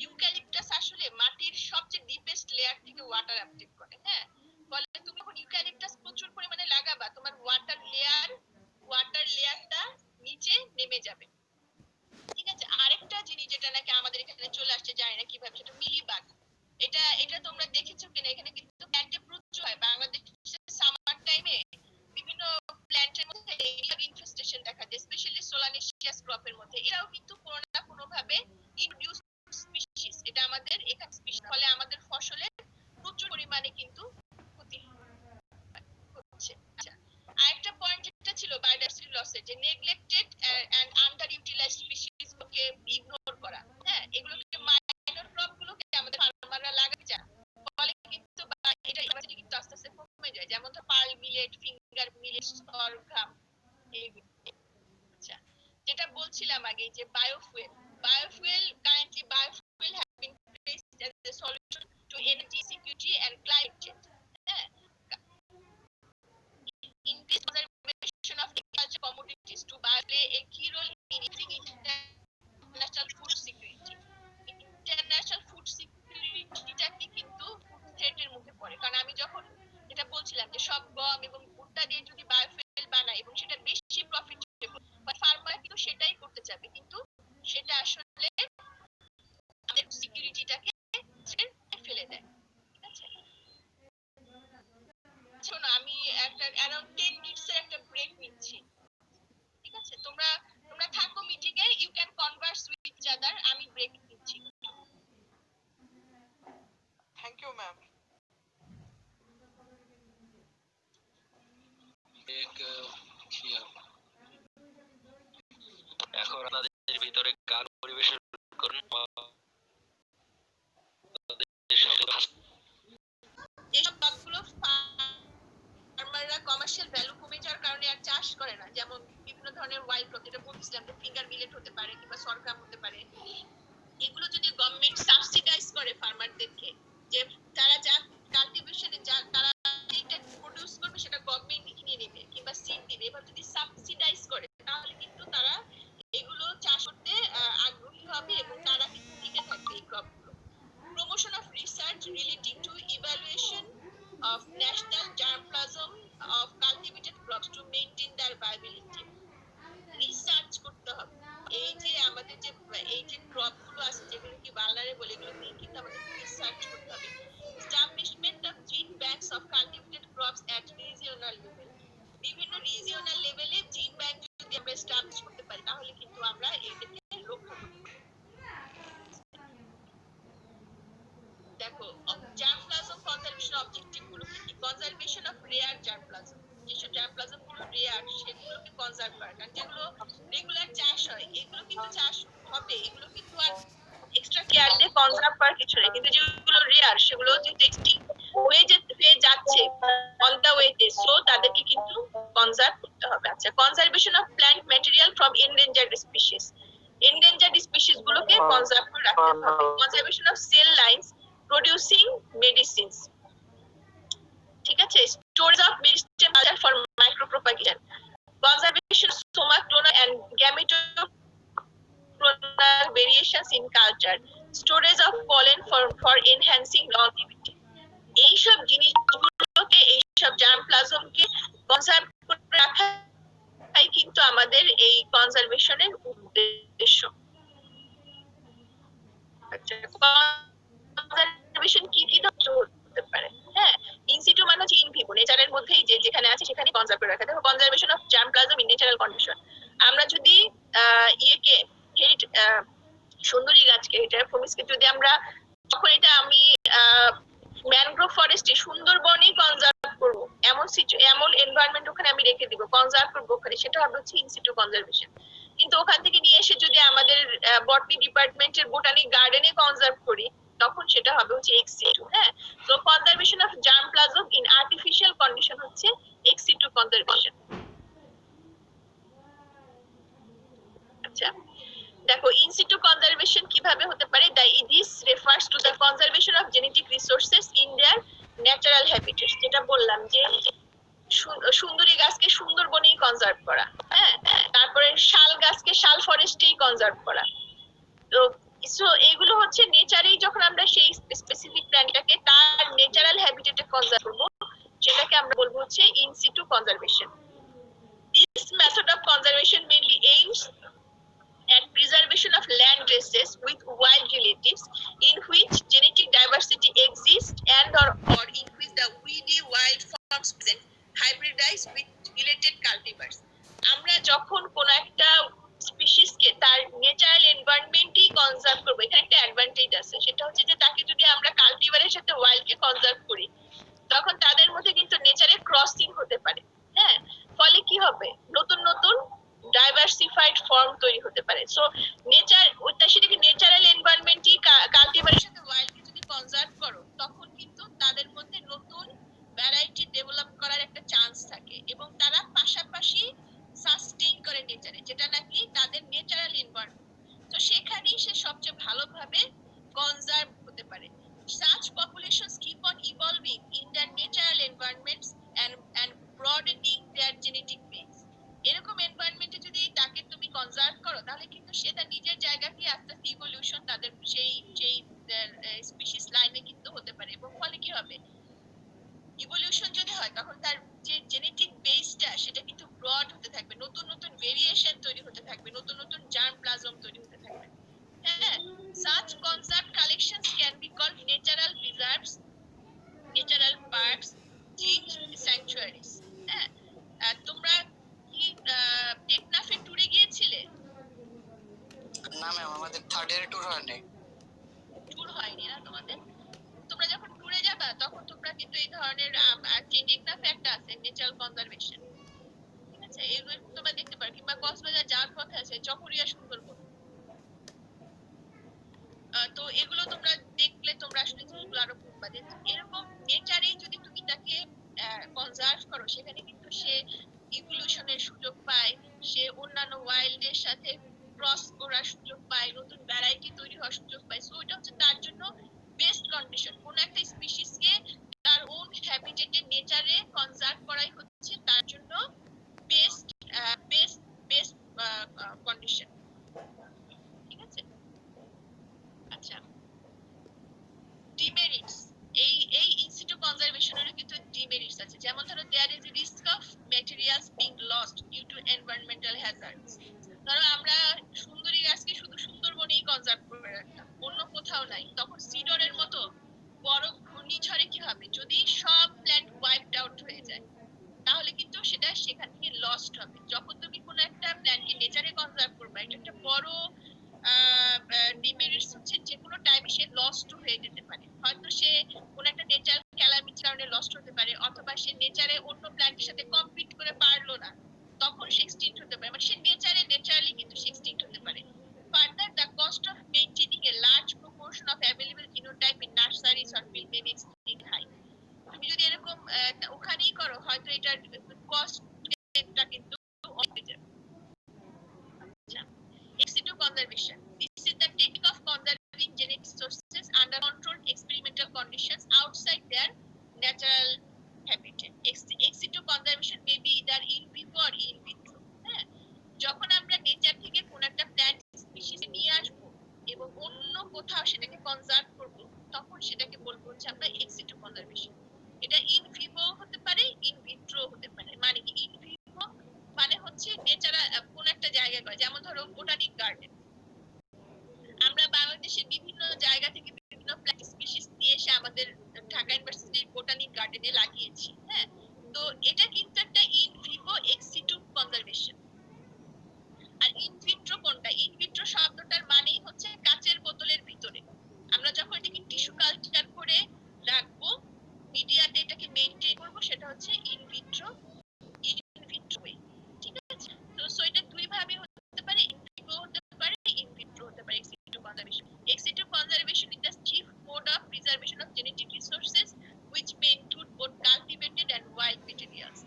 [SPEAKER 1] ইউক্যালিপটাস আসলে মাটির সবচেয়ে ডিপেস্ট লেয়ার থেকে ওয়াটার অ্যাবজর্ব করে। হ্যাঁ, ফলে তুমি যখন ইউক্যালিপটাস প্রচুর পরিমাণে লাগাবা, তোমার ওয়াটার লেয়ারটা নিচে নেমে যাবে। ঠিক আছে, আরেকটা জিনিস যেটা নাকি আমাদের এখানে চলে আসছে, জানি না কিভাবে, সেটা মিলিবাগ। এটা এটা তোমরা দেখেছো কিনা, এখানে কিন্তু প্ল্যান্টে প্রচুর হয়। বাংলাদেশে সামার টাইমে বিভিন্ন প্ল্যান্টের মধ্যে মিলিবাগ ইনফেস্টেশন দেখা যায়, স্পেশালি সোলানেসিয়াস ক্রপের মধ্যে। এরাও কিন্তু কোনো না কোনো ভাবে ইনডিউস স্পিসিস, এটা আমাদের এখানে স্পিসিস, ফলে আমাদের ফসলের প্রচুর পরিমাণে কিন্তু ক্ষতি হচ্ছে। আচ্ছা, আরেকটা পয়েন্ট যেটা ছিল বায়োডাইভার্সিটি লসের, যে neglected and under utilized species গুলোকে ইগনোর করা। হ্যাঁ, এগুলোকে মাইনর ক্রপ গুলোকে আমাদের ফার্মাররা লাগাতে চায়, ফলে কিন্তু এটা ইউনিভার্সিটি কিন্তু আস্তে আস্তে কমে যায়। যেমন তো pearl millet, finger millet, sorghum, এইগুলো। আচ্ছা, যেটা বলছিলাম আগে যে biofuel currently biofuel have been placed as a solution to energy security and climate change. হ্যাঁ, increased conservation of agriculture commodities to play a key role in increasing international food security. International food সিকিউরিটিটাকে কিন্তু food থ্রেটের মুখে পড়ে, কারণ আমি যখন যেটা বলছিলাম যে সব গম এবং ভুট্টা দিয়ে যদি বায়োফুয়েল বানায় এবং সেটা বেশি প্রফিটেবল, বাট ফার্মার কিন্তু সেটাই করতে চাবে, কিন্তু সেটা আসলে আমাদের সিকিউরিটিটাকে ফেলে দেয়। ঠিক আছে, শোনো, আমি একটা অ্যারাউন্ড 10 মিনিটস এর একটা ব্রেক নিচ্ছি। ঠিক আছে, তোমরা তোমরা থাকো মিটিং এ, you can converse with each other, আমি ব্রেক নিচ্ছি।
[SPEAKER 2] Thank you ma'am.
[SPEAKER 5] এখন আপনাদের ভিতরে গান পরিবেশন করুন।
[SPEAKER 1] যেসব ক্রপগুলো ফার্মাররা কমার্শিয়াল ভ্যালু কমে যাওয়ার কারণে আর চাষ করে না, যেমন বিভিন্ন ধরনের ওয়াইল্ড ক্রপ, যেটা বলছিলাম যে ফিঙ্গার মিলেট হতে পারে কিংবা সরকাম হতে পারে, এগুলো যদি গভর্নমেন্ট সাবসিডাইজ করে ফার্মারদেরকে, যে তারা যা কাল্টিভেশনে যা তারা যেটা প্রোডিউস করবে সেটা গভর্নমেন্ট কিনে নেবে কিংবা সিড দিবে, এবার যদি সাবসিডাইজ করে তাহলে কিন্তু তারা এগুলো চাষ করতে আগ্রহী হবে এবং তারা কিন্তু টিকে থাকবে এই ক্রপগুলো। Promotion of research relating to evaluation of national germplasm of cultivated crops to maintain their viability. Research করতে হবে, এই যে আমাদের যে এই যে ক্রপ গুলো আছে যেগুলো কি ভালনারেবল, এগুলো নিয়ে কিন্তু আমাদের রিসার্চ করতে হবে। এস্টাবলিশমেন্ট অফ জিন banks of cultivated crops at regional level, বিভিন্ন রিজিওনাল লেভেলে জিন ব্যাংক যদি আমরা এস্টাবলিশ করতে পারি তাহলে কিন্তু আমরা এদেরকে রক্ষা করতে পারি। দেখো, জার্মপ্লাজম কনজারভেশন অবজেক্টিভ গুলো কি? কনজারভেশন অফ রেয়ার জার্মপ্লাজম, যেসব জার্মপ্লাজম গুলো রেয়ার সেগুলোকে কনজার্ভ করা, কারণ যেগুলো রেগুলার চাষ হয় এগুলো কিন্তু চাষ হবে, এগুলো কিন্তু আর এক্সট্রা কেয়ার দিয়ে কনজার্ভ করার কিছু নেই, কিন্তু যেগুলো রেয়ার সেগুলো যেহেতু এক্সটিংক্ট হয়ে যাচ্ছে অন দা ওয়েতে, সো তাদেরকে কিন্তু কনজার্ভ করতে হবে। আচ্ছা, conservation of plant material from endangered species, endangered species গুলোকে কনজার্ভ করে রাখতে হবে। Conservation of cell lines producing medicines, ঠিক আছে, storage of medicine culture for micro propagation, conservation of soma, clonal and gametoclonal variations in culture, storage of pollen for enhancing longevity. এইসব জিনিসগুলোকে, এইসব জার্মপ্লাজমকে conserve করে রাখাই কিন্তু আমাদের এই কনজারভেশনের উদ্দেশ্য। আচ্ছা, কনজারভেশন কি কি ধরনের হতে পারে? হ্যাঁ, ইনসিটু মানে হচ্ছে ইন ভিভো, নেচারের মধ্যেই যে যেখানে আছে সেখানে কনজার্ভ করে রাখা। দেখো, conservation of germplasm in natural condition, আমরা যদি ইয়েকে সুন্দরী গাছকে, হেটেরোফোমিসকে যদি আমরা, তখন এটা আমি ম্যানগ্রোভ ফরেস্টে সুন্দরবনে কনজার্ভ করব, এমন এনভায়রনমেন্ট ওখানে আমি রেখে দিব, কনজার্ভ করবো ওখানে, সেটা হবে হচ্ছে ইনসিটু কনজারভেশন। কিন্তু ওখান থেকে নিয়ে এসে যদি আমাদের বটনি ডিপার্টমেন্টের বোটানিক গার্ডেনে কনজার্ভ করি, তখন সেটা হবে হচ্ছে এক্স সিটু। হ্যাঁ, তো conservation of germplasm in artificial condition হচ্ছে এক্স সিটু কনজারভেশন। আচ্ছা, দেখো, ইন সিটু কনজারভেশন কিভাবে হতে পারে? This refers to the conservation of genetic resources in their natural habitats, যেটা বললাম যে সুন্দরী গাছকে সুন্দরবনেই কনজার্ভ করা, হ্যাঁ, তারপরে শাল গাছকে শাল ফরেস্টেই কনজার্ভ করা। তো এগুলো হচ্ছে নেচারেই, যখন আমরা সেই স্পেসিফিক প্ল্যান্টটাকে তার ন্যাচারাল হ্যাবিটেটে কনজার্ভ করব, সেটাকে আমরা বলবো হচ্ছে in situ conservation. This method of conservation mainly aims at preservation of land races with wild relatives in which genetic diversity exists or increase the weedy wild forms present, hybridized with related cultivars. আমরা যখন কোন একটা স্পিসিসকে তার natural এনভায়রনমেন্টেই conserve করব, এখানে একটা advantage আছে, সেটা হচ্ছে যে তাকে যদি আমরা কালটিভারের সাথে ওয়াইল্ডকে কনজার্ভ করি, তখন তাদের মধ্যে কিন্তু নেচারে ক্রসিং হতে পারে। হ্যাঁ, ফলে কি হবে? নতুন নতুন ডাইভার্সিফাইড ফর্ম তৈরি হতে পারে। সো নেচার, সেটাকে ন্যাচারাল এনভায়রনমেন্টই কালটিভারের সাথে ওয়াইল্ডকে যদি কনজার্ভ করো, তখন কিন্তু তাদের মধ্যে নতুন ভ্যারাইটি ডেভেলপ করার একটা চান্স থাকে, এবং তারা পাশাপাশি সাস্টেইন করে নেচারে, যেটা নাকি তাদের ন্যাচারাল এনভায়রনমেন্ট। তো সেখানেই সে সবচেয়ে ভালোভাবে কনজার্ভ হতে পারে। Such populations keep on evolving in their natural environments and broadening their genetic base. এরকম এনভায়রনমেন্টে যদি তাকে তুমি কনজার্ভ করো, তাহলে কিন্তু সে তার নিজের জায়গাতেই আস্তে আস্তে ইভলিউশন তাদের সেই স্পিসিস লাইনে কিন্তু হতে পারে, এবং ফলে কি হবে? ইভলিউশন যদি হয়, তখন তার যে জেনেটিক বেসটা সেটা কিন্তু ব্রড হতে থাকবে, নতুন নতুন ভেরিয়েশন তৈরি হতে থাকবে, নতুন নতুন জার্মপ্লাজম তৈরি হতে থাকবে। হ্যাঁ, such conserved collections can be called natural reserves, natural parks, gene sanctuaries. হ্যাঁ, তোমরা কি টেকনাফে ট্যুরে গিয়েছিলে?
[SPEAKER 2] না ম্যাম, আমাদের থার্ড ইয়ারে ট্যুর হয়নি।
[SPEAKER 1] ট্যুর হয়নি না তোমাদের? তোমরা যখন ট্যুরে যাবা, তখন তোমরা কিন্তু এই ধরনের টেকনাফে একটা আছে ন্যাচারাল কনজারভেশন, ঠিক আছে, এগুলো তোমরা দেখতে পারো। কিংবা কক্সবাজার যাওয়ার পথে আছে চকরিয়া সুন্দরবন। তো এগুলো তোমরা দেখলে তোমরা আসলে জিনিসগুলো আরো বুঝবা যে এরকম নেচারেই যদি তুমি তাকে কনজার্ভ করো, সেখানে কিন্তু সে ইভলিউশনের সুযোগ পায়, সে অন্যান্য ওয়াইল্ডের সাথে ক্রস করার সুযোগ পায়, নতুন ভ্যারাইটি তৈরি হওয়ার সুযোগ পায়। সো এটা হচ্ছে তার জন্য বেস্ট কন্ডিশন। কোন একটা স্পিসিসকে তার ওন হ্যাবিটেটে নেচারে কনজার্ভ করাই হচ্ছে তার জন্য বেস্ট বেস্ট বেস্ট কন্ডিশন, ঠিক আছে? আচ্ছা, ডিমেরিটস, এই ইনসিটু কনজারভেশনেরও কিন্তু ডিমেরিটস আছে। যেমন ধরো, there is a risk of materials being lost due to environmental hazards. ধরো আমরা সুন্দরী গাছকে শুধু সুন্দরবনেই কনজার্ভ করে রাখলাম, অন্য কোথাও নাই, তখন সিডরের মতো বড় ঘূর্ণিঝড়ে কি হবে? যদি সব প্ল্যান্ট ওয়াইপড আউট হয়ে যায়, তাহলে কিন্তু সেটা সেখান থেকে লস্ট হবে। যখন তুমি কোনো একটা প্ল্যান্টকে নেচারে কনজার্ভ করবে, এটা একটা বড় ডিমেরিটস হচ্ছে যে কোনো টাইমে সে লস্ট হয়ে যেতে পারে। হয়তো সে কোনো একটা নেচারাল ক্যালামিটির কারণে লস্ট হতে পারে, অথবা সে নেচারে অন্য প্ল্যান্টের সাথে কম্পিট করে পারলো না, তখন সে এক্সটিংক্ট হতে পারে। মানে সে ন্যাচারালি কিন্তু সে এক্সটিংক্ট হতে পারে। Further, the cost of maintaining a large proportion of available genotype in nurseries or field may be extremely high. conservation. This is the technique of conserving genetic sources under controlled experimental conditions outside their natural habitat. Ex situ conservation may be either in vivo or in vitro. হ্যাঁ, যখন আমরা nature থেকে কোন একটা plant species নিয়ে আসবো এবং অন্য কোথাও সেটাকে কনজার্ভ করব, তখন সেটাকে বলবো হচ্ছে আমরা এক্স সিটু কনজারভেশন। এটা ইন ভিভো হতে পারে, ইন ভিট্রো হতে পারে। মানে কি ইন ভিভো মানে হচ্ছে নেচারা কোন একটা জায়গায় করে, যেমন ধরো বোটানিক গার্ডেন। আমরা বাংলাদেশের বিভিন্ন জায়গা থেকে বিভিন্ন প্ল্যান্ট স্পিসিস নিয়ে এসে আমাদের ঢাকা ইউনিভার্সিটির বোটানিক গার্ডেনে লাগিয়েছি। হ্যাঁ, তো এটা কিন্তু একটা in vivo ex situ conservation. আর ইন ভিট্রো কোনটা? ইন ভিট্রো শব্দটার মানেই হচ্ছে কাচের বোতলের ভিতরে। আমরা যখন এটাকে টিস্যু কালচার করে রাখবো, মিডিয়াতে এটাকে মেইনটেইন করব, সেটা হচ্ছে ইন ভিট্রো ওয়ে। ঠিক আছে? তো সো এটা দুই ভাবে হতে পারে, ইন ভিভো হতে পারে, ইন ভিট্রো হতে পারে। Ex situ conservation, ex situ conservation is the chief mode of preservation of genetic resources which may include both cultivated and wild materials.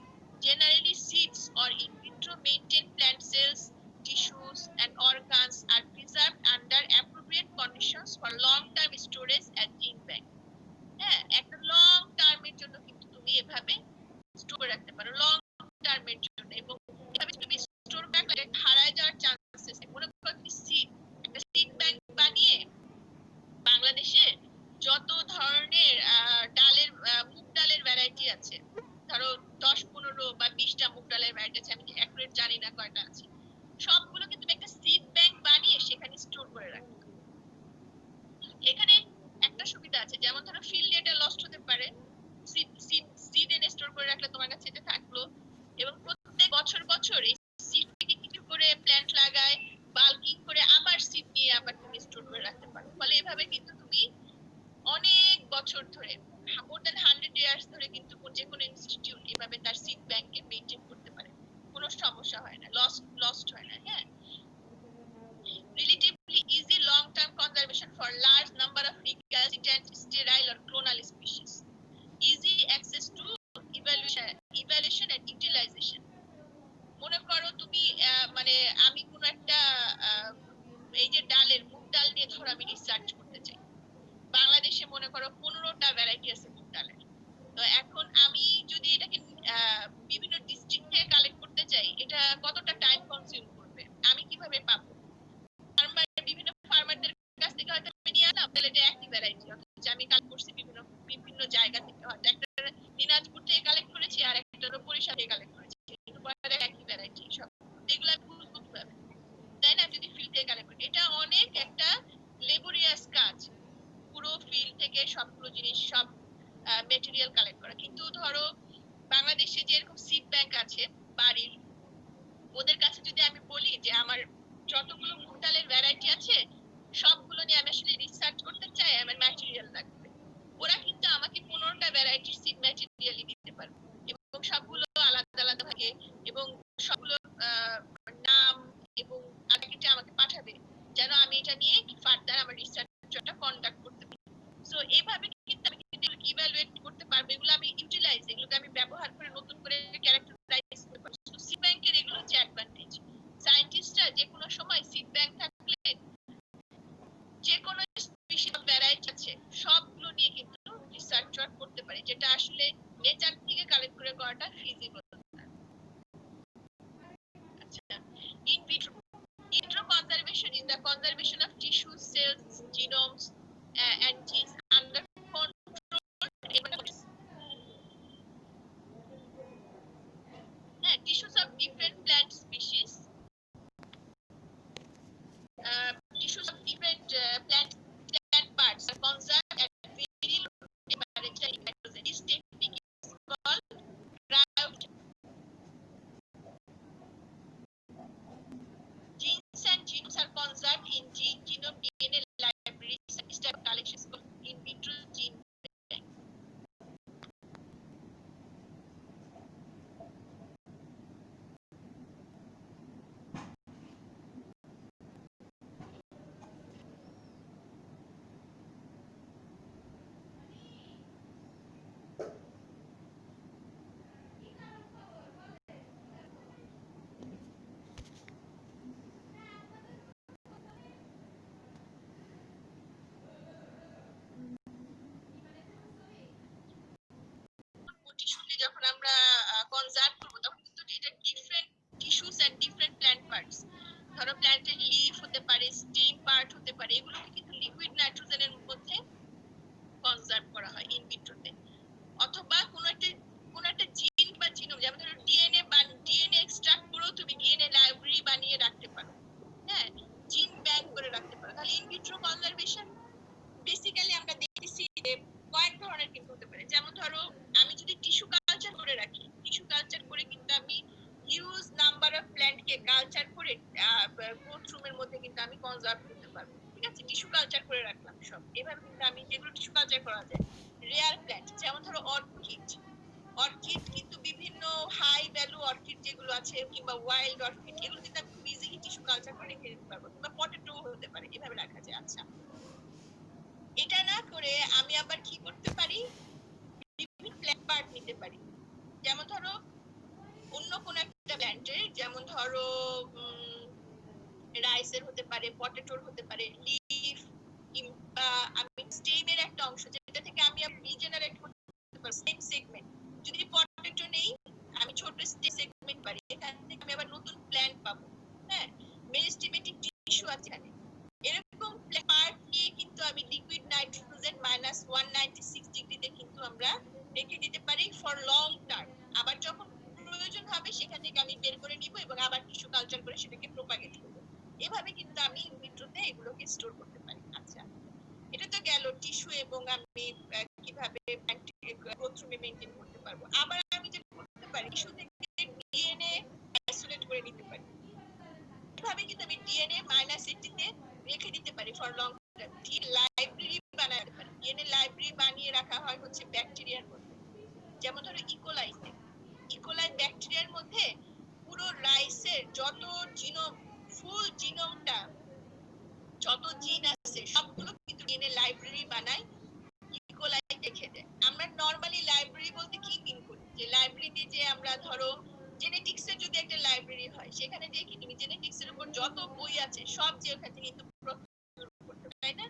[SPEAKER 1] Generally, seeds or in vitro maintained plant cells, tissues and organs are preserved under appropriate conditions for long-term storage as gene bank. হ্যাঁ, একটা long টার্মের জন্য কিন্তু তুমি এভাবে store করে রাখতে পারো, লং টার্মের জন্য। এবং এভাবে তুমি স্টোর রাখলে হারায় যাওয়ার চান্সেস নেই। মনে করো তুমি একটা সিড ব্যাংক বানিয়ে বাংলাদেশে যত ধরনের ডালের মুগ ডালের ভ্যারাইটি আছে, ধরো 10-15 বা 20টা মুগ ডালের ভ্যারাইটি আছে, আমি অ্যাকুরেট জানি না কয়টা আছে, সবগুলোকে তুমি একটা সিড ব্যাংক বানিয়ে সেখানে স্টোর করে রাখো। এখানে একটা সুবিধা আছে, যেমন ধরো ফিল্ডে এটা লস্ট হতে পারে, সিড এনে স্টোর করে রাখলে তোমার কাছে এটা থাকলো, এবং প্রত্যেক বছর বছর এই সিড থেকে কিছু করে প্ল্যান্ট লাগায় বাল্কিং করে আবার সিড নিয়ে আবার তুমি স্টোর করে রাখতে পারো। ফলে এভাবে কিন্তু তুমি অনেক বছর ধরে, মোর দ্যান 100 ইয়ার্স ধরে কিন্তু যে কোনো ইনস্টিটিউট এভাবে তার সিড ব্যাংকে মেইনটেইন করতে পারে, কোনো সমস্যা হয় না, লস্ট হয় না। হ্যাঁ, relatively easy long-term conservation for large number of recalcitrant, sterile or clonal species. Easy access to evaluation and utilization. মনে করো তুমি মানে আমি কোন একটা এই যে ডালের মুগ ডাল নিয়ে ধরো আমি রিসার্চ করতে চাই। বাংলাদেশে মনে করো 15টা ভ্যারাইটি আছে মুগ ডালের। তো এখন আমি যদি এটাকে বিভিন্ন ডিস্ট্রিক্ট থেকে কালেক্ট করতে চাই, এটা কতটা টাইম কনজিউম করবে? আমি কিভাবে পাবো? বিভিন্ন ফার্মারদের কাছ থেকে হয়তো আমি নিয়ে আনলাম, তাহলে এটা একই ভ্যারাইটি, অথচ আমি কালেক্ট করছি বিভিন্ন জায়গা থেকে। হয়তো একটা দিনাজপুর থেকে কালেক্ট করেছি, আর একটা বরিশাল থেকে কালেক্ট করেছি, কিন্তু পরে একই ভ্যারাইটি। সব এগুলো আমি বুঝবো কিভাবে? তাই না? যদি ফিল্ড থেকে কালেক্ট করি, এটা অনেক একটা লেবোরিয়াস কাজ, পুরো ফিল্ড থেকে সবগুলো জিনিস, সব মেটেরিয়াল কালেক্ট করা। কিন্তু ধরো বাংলাদেশে যেরকম সিড ব্যাংক আছে বাড়ির, ওদের কাছে যদি আমি বলি যে আমার যতগুলো মুগ ডালের ভ্যারাইটি আছে সবগুলো নিয়ে আমি আসলে রিসার্চ করতে চাই, আমার ম্যাটেরিয়াল লাগবে, ওরা কিন্তু আমাকে 15টা ভ্যারাইটির সিড ম্যাটেরিয়ালই দিতে পারবে, এবং সবগুলো আলাদা আলাদা ভাগে, এবং সবগুলো নাম এবং আগে আমাকে পাঠাবে, যেন আমি এটা নিয়ে ফার্দার আমার রিসার্চটা কন্ডাক্ট করতে পারি। সো এইভাবে কিন্তু আমি কিন্তু এগুলোকে ইভ্যালুয়েট করতে পারবো, এগুলো আমি ইউটিলাইজ, এগুলোকে আমি ব্যবহার করে নতুন করে ক্যারেক্টারাইজ করতে পারবো। সো সিড ব্যাংকের এগুলো হচ্ছে অ্যাডভান্টেজ। সায়েন্টিস্টরা যে কোনো সময় সিড ব্যাংক থাকলে যে কোনো স্পিসিস অফ ভ্যারাইটি আছে সবগুলো নিয়ে কিন্তু রিসার্চ ওয়ার্ক করতে পারে, যেটা আসলে নেচার থেকে কালেক্ট করে করাটা ফিজিবল। আচ্ছা, in vitro conservation is the conservation of tissues, cells, genomes, and genes under controlled environments. Tissues of different plant species, tissues of different plant parts are conserved at very low temperature in nitrogen. This technique is called cryogen. Genes and genomes are conserved in gene growth রুমের মধ্যে কিন্তু আমি conserve করতে পারবো। ঠিক আছে, tissue culture করে রাখলাম সব। এভাবে কিন্তু আমি যেগুলো টিস্যু কালচার করা যায়, রেয়ার প্ল্যান্ট যেমন ধরো অর্কিড, অর্কিড কিন্তু বিভিন্ন হাই ভ্যালু অর্কিড যেগুলো আছে কিংবা ওয়াইল্ড অর্কিড, এগুলো কিন্তু আমি খুব ইজিলি টিস্যু কালচার করে রেখে দিতে পারবো, কিংবা পটেটো হতে পারে, এভাবে রাখা যায়। আচ্ছা, এটা না করে আমি আবার কি করতে পারি, বিভিন্ন প্ল্যান্ট পার্ট নিতে পারি। যেমন ধরো অন্য কোন একটা প্ল্যান্টের, যেমন ধরো রাইসের হতে পারে, পটেটোর হতে পারে, লিফ কিংবা আমি স্টেমের একটা অংশ যেটা থেকে আমি রিজেনারেট করতে পারি সেম সেগমেন্ট। যদি পটেটো নেই, আমি ছোট স্টেম সেগমেন্ট পারি, এখান থেকে আমি আবার নতুন প্ল্যান্ট পাবো। হ্যাঁ, মেরিস্টেমেটিক টিস্যু আছে এখানে। এরকম পার্ট নিয়ে কিন্তু আমি লিকুইড নাইট্রোজেন -196 ডিগ্রিতে কিন্তু আমরা রেখে দিতে পারি ফর লং টার্ম। আবার যখন প্রয়োজন হবে সেখান থেকে আমি বের করে নিব এবং আবার টিস্যু কালচার করে সেটাকে প্রোপাগেট করব। এভাবে কিন্তু আমি ইনভিট্রোতে এগুলোকে স্টোর করতে পারি। আচ্ছা, এটা তো গেল টিস্যু এবং আমি কিভাবে গ্রোথ রুমে মেইনটেইন করতে পারবো। আবার আমি যেটা করতে পারি, টিস্যু থেকে ডিএনএ আইসোলেট করে নিতে পারি। এভাবে কিন্তু আমি ডিএনএ -80 তে রেখে দিতে পারি ফর লং টাইম। লাইব্রেরি বানাতে পারি। ডিএনএ লাইব্রেরি বানিয়ে রাখা হয় হচ্ছে ব্যাকটেরিয়ার মধ্যে। যেমন ধরো ইকোলাইতে, ইকোলাই ব্যাকটেরিয়ার মধ্যে পুরো রাইসের যত জিনোম, ফুল জিনোমটা, যত জিন আছে সবগুলো কিন্তু ডিএনএ লাইব্রেরি বানায়, ইকোলাই রেখে দেয়। আমরা নরমালি লাইব্রেরি বলতে কি মিন করি, যে লাইব্রেরিতে যে আমরা ধরো জেনেটিক্স এর যদি একটা লাইব্রেরি হয়, সেখানে যে কি তুমি জেনেটিক্স এর উপর যত বই আছে সব যে ওখান থেকে কিন্তু করতে পারি, তাই না?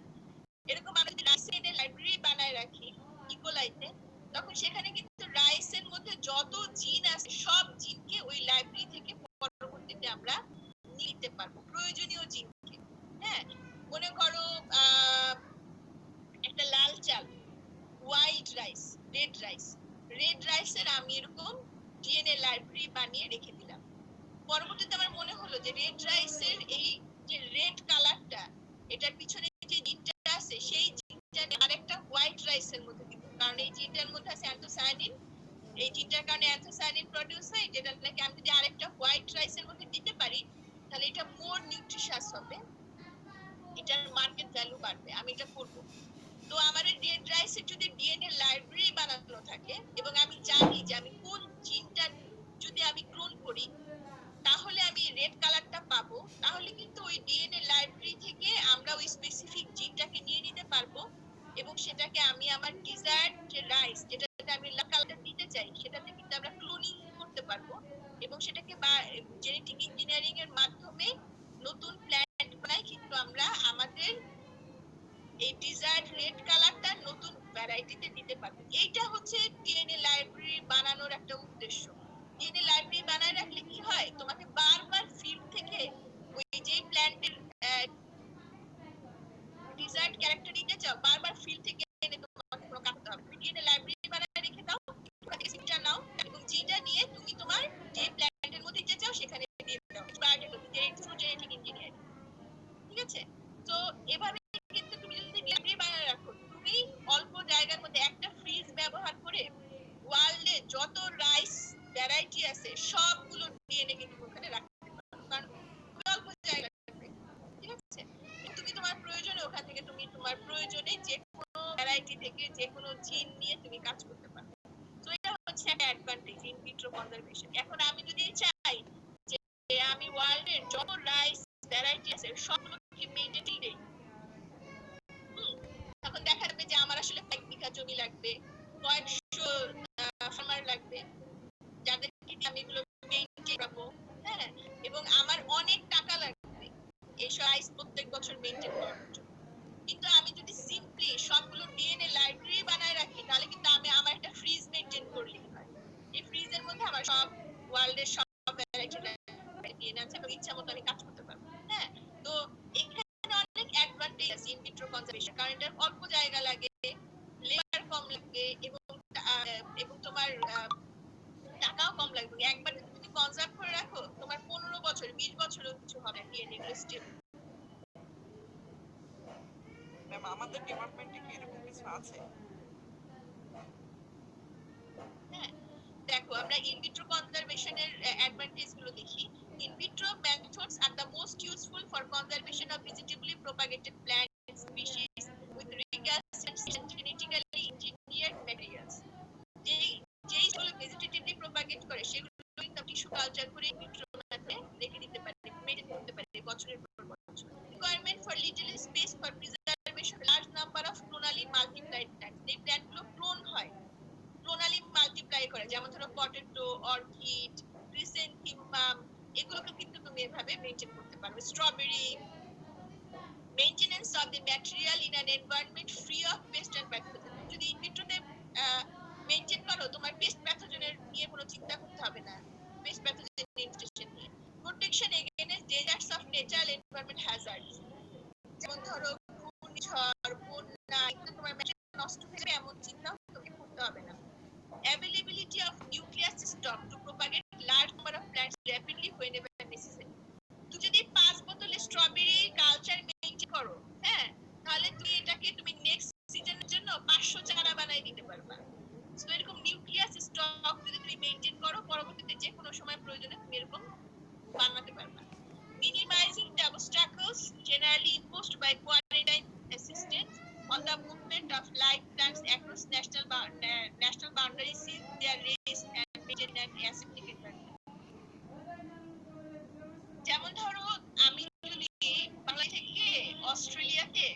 [SPEAKER 1] এরকম আমরা যদি রাইসের লাইব্রেরি বানায় রাখি ইকোলাইতে, তখন সেখানে কিন্তু রাইসের মধ্যে যত জিন আছে সব জিনকে ওই লাইব্রেরি থেকে পরবর্তীতে আমরা নিতে পারবো, প্রয়োজনীয় জিনকে। হ্যাঁ, মনে করো একটা লাল চাল, white rice, red rice, red রাইসের আমি এরকম ডিএনএ লাইব্রেরি বানিয়ে রেখে দিলাম। পরবর্তীতে আমার মনে হলো যে রেড রাইসের এই যে রেড কালারটা, এটার পিছনে যে জিনটা আছে সেই জিনটা আরেকটা হোয়াইট রাইসের মধ্যে দিব, কারণ এই জিনটার মধ্যে আছে অ্যান্থোসায়ানিন। এই জিনটার কারণে অ্যান্থোসায়ানিন প্রোডিউস হয়, যেটা নাকি আমি যদি আরেকটা হোয়াইট রাইসের মধ্যে দিতে পারি, তাহলে এটা মোর নিউট্রিশাস হবে, এটার মার্কেট ভ্যালু বাড়বে। আমি এটা করব। তো আমার রেড রাইসের যদি ডিএনএ লাইব্রেরি বানানো থাকে এবং আমি জানি যে আমি কোন জিনটা যদি আমি ক্লোন করি তাহলে আমি রেড কালারটা পাবো, তাহলে কিন্তু ওই ডিএনএ লাইব্রেরি থেকে আমরা ওই স্পেসিফিক জিনটাকে নিয়ে নিতে পারবো এবং সেটাকে আমি আমার ডিজায়ার্ড যে রাইস, যেটাতে আমি কালারটা দিতে চাই, সেটাতে কিন্তু আমরা ক্লোনিং করতে পারবো এবং সেটাকে জেনেটিক ইঞ্জিনিয়ারিং এর মাধ্যমে নতুন প্ল্যান্ট বানাই কিন্তু আমরা আমাদের এই ডিজায়ার্ড রেড কালারটা নতুন ভ্যারাইটিতে দিতে পারবো। এইটা হচ্ছে ডিএনএ লাইব্রেরি বানানোর একটা উদ্দেশ্য। ডিএনএ লাইব্রেরি বানায় রাখলে কি হয়, তোমাকে বারবার ফিল্ড থেকে ওই যে প্ল্যান্টের ডিজায়ার্ড ক্যারেক্টার নিতে চাও, বারবার ফিল্ড থেকে এনে তোমাকে কোনো কাজ করতে হবে। ডিএনএ লাইব্রেরি বানায় রেখে দাও, সিটা নাও এবং জিটা নিয়ে তুমি তোমার যে প্ল্যান্টের মধ্যে দিতে চাও সেখানে দিয়ে দাও। জেনেটিক ইঞ্জিনিয়ারিং, ঠিক আছে? তো এভাবে কিন্তু তুমি যদি লাইব্রেরি বানায় রাখো, তুমি অল্প জায়গার মধ্যে একটা ফ্রিজ ব্যবহার করে ওয়ার্ল্ডে যত রাইস ভ্যারাইটি আছে সবগুলো ডিএনএ কিন্তু ওখানে রাখতে পারো, কারণ খুবই অল্প জায়গা লাগবে। ঠিক আছে, তুমি তোমার প্রয়োজনে ওখান থেকে তুমি তোমার প্রয়োজনে যে কোনো ভ্যারাইটি থেকে যে কোনো জিন নিয়ে তুমি কাজ করতে পারো। তো এটা হচ্ছে একটা অ্যাডভান্টেজ ইন ভিট্রো কনজারভেশন। এখন আমি যদি চাই যে আমি ওয়ার্ল্ডের যত রাইস ভ্যারাইটি আছে সবগুলোকে মেইনটেইন দেই, তখন দেখা যাবে যে আমার আসলে কয়েক বিঘা জমি লাগবে, কয়েকশো ফার্মার লাগবে, যাদেরকে আমি এগুলো মেইনটেইন করবো। হ্যাঁ, এবং আমার অনেক টাকা লাগবে এইসব রাইস প্রত্যেক বছর মেইনটেইন করার জন্য। কিন্তু আমি যদি সিম্পলি সবগুলো ডিএনএ লাইব্রেরি বানায় রাখি, তাহলে কিন্তু আমি আমার একটা ফ্রিজ মেইনটেইন করলেই হয়। এই ফ্রিজের মধ্যে আমার সব ওয়ার্ল্ডের সব ভ্যারাইটি ডিএনএ আছে এবং ইচ্ছা মতো আমি কাজ করতে পারবো। হ্যাঁ, তো এখানে অনেক অ্যাডভান্টেজ আছে ইন ভিট্রো কনজারভেশন, কারণ এটার অল্প জায়গা লাগে, লেবার কম লাগে এবং তোমার টাকাও কম লাগবে। একবার যদি তুমি কনজার্ভ করে রাখো, তোমার 15 বছর 20 বছরও কিছু হবে ডিএনএ গুলো স্টিল।
[SPEAKER 6] ম্যাম আমাদের ডিপার্টমেন্টে কি এরকম কিছু আছে?
[SPEAKER 1] হ্যাঁ, দেখো আমরা ইন ভিট্রো কনজারভেশনের অ্যাডভান্টেজ গুলো দেখি। In vitro methods are the most useful বছরের পর বছর। Requirement for little space for preservation large number of clonally multiplied plant. এই প্ল্যান্টগুলো ক্লোন হয়, ক্লোনালি মাল্টিপ্লাই করে, যেমন ধরো পটেটো, অর্কিড, ক্রিসেন্থিমাম, এগুলোকে কিন্তু তুমি এভাবে মেনটেন করতে পারবে। Strawberry. Maintenance of the material in an environment free of pest and pathogen. যদি ইন ভিট্রোতে মেইনটেইন করো, তোমার পেস্ট প্যাথোজেনের নিয়ে কোনো চিন্তা করতে হবে না, পেস্ট প্যাথোজেন ইনফেস্টেশন নিয়ে। Protection against deserts of natural environment hazards, যেমন ধরো ঘূর্ণিঝড়, বন্যা, এগুলো তোমার ম্যাটেরিয়াল নষ্ট হয়ে যাবে এমন চিন্তাও তোমাকে করতে হবে না। Availability of nucleus stock to propagate large number of plants rapidly whenever necessary. তুমি যদি 5 বোতলে স্ট্রবেরি কালচার মেইনটেইন করো, হ্যাঁ, তাহলে তুমি নেক্সট সিজনের জন্য 500 চারা বানাই দিতে পারবা। সো এরকম নিউক্লিয়াস স্টক যদি তুমি মেইনটেইন করো, পরবর্তীতে যে কোনো সময় প্রয়োজনে তুমি এরকম বানাতে পারবা। Minimizing the obstacles generally imposed by quarantine assistance on the movement of live plants across national boundaries since their race and maintaining an aseptic environment. যেমন ধরো আমি যদি বাংলা থেকে অস্ট্রেলিয়াতে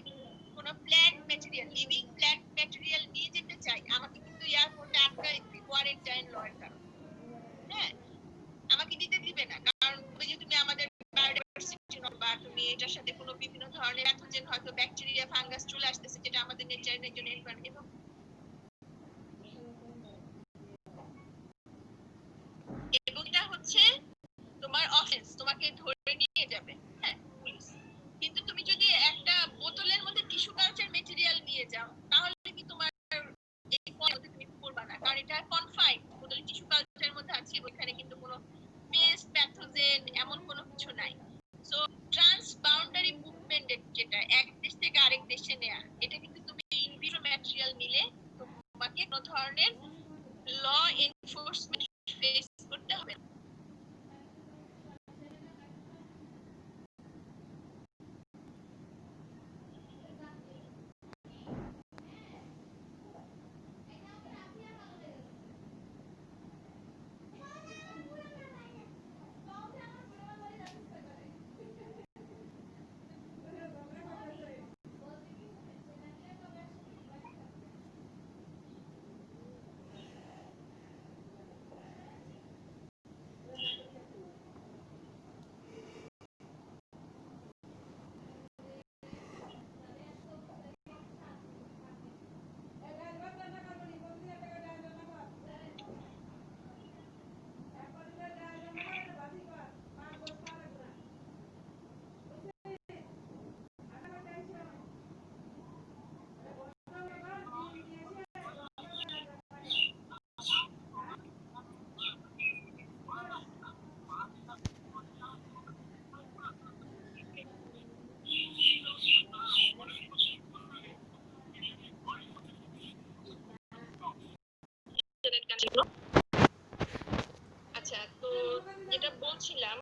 [SPEAKER 1] কোনো plant material, living plant material নিয়ে যেতে চাই, আমাকে কিন্তু এয়ারপোর্টে আটকায় দিবে কোয়ারেন্টাইন লয়ের কারণে। হ্যাঁ, আমাকে দিতে দিবে না, কারণ তুমি আমাদের বায়োডাইভার্সিটি বা তুমি এটার সাথে কোনো বিভিন্ন ধরনের প্যাথোজেন, হয়তো ব্যাকটেরিয়া, ফাঙ্গাস চলে আসতেছে, যেটা আমাদের নেচারের জন্য এনভায়রনমেন্ট। এবং এটা হচ্ছে তোমার অফেন্স, তোমাকে ধরে নিয়ে যাবে, হ্যাঁ, পুলিশ। কিন্তু তুমি যদি একটা বোতলের মধ্যে টিস্যু কালচার ম্যাটেরিয়াল নিয়ে যাও, তাহলে কি তোমার এই পদ্ধতি তুমি করবা না, কারণ এটা কনফাইন্ড বোতলে টিস্যু কালচারের মধ্যে আছে, ওখানে কিন্তু কোনো পেস্ট প্যাথোজেন এমন কোনো কিছু নাই। সো ট্রান্স বাউন্ডারি মুভমেন্ট, যেটা এক দেশ থেকে আরেক দেশে নেয়া, এটা কিন্তু তুমি ইনভিট্রো ম্যাটেরিয়াল নিলে তোমাকে কোনো ধরনের ল এনফোর্সমেন্ট ফেস করতে হবে না। আচ্ছা, তো যেটা বলছিলাম,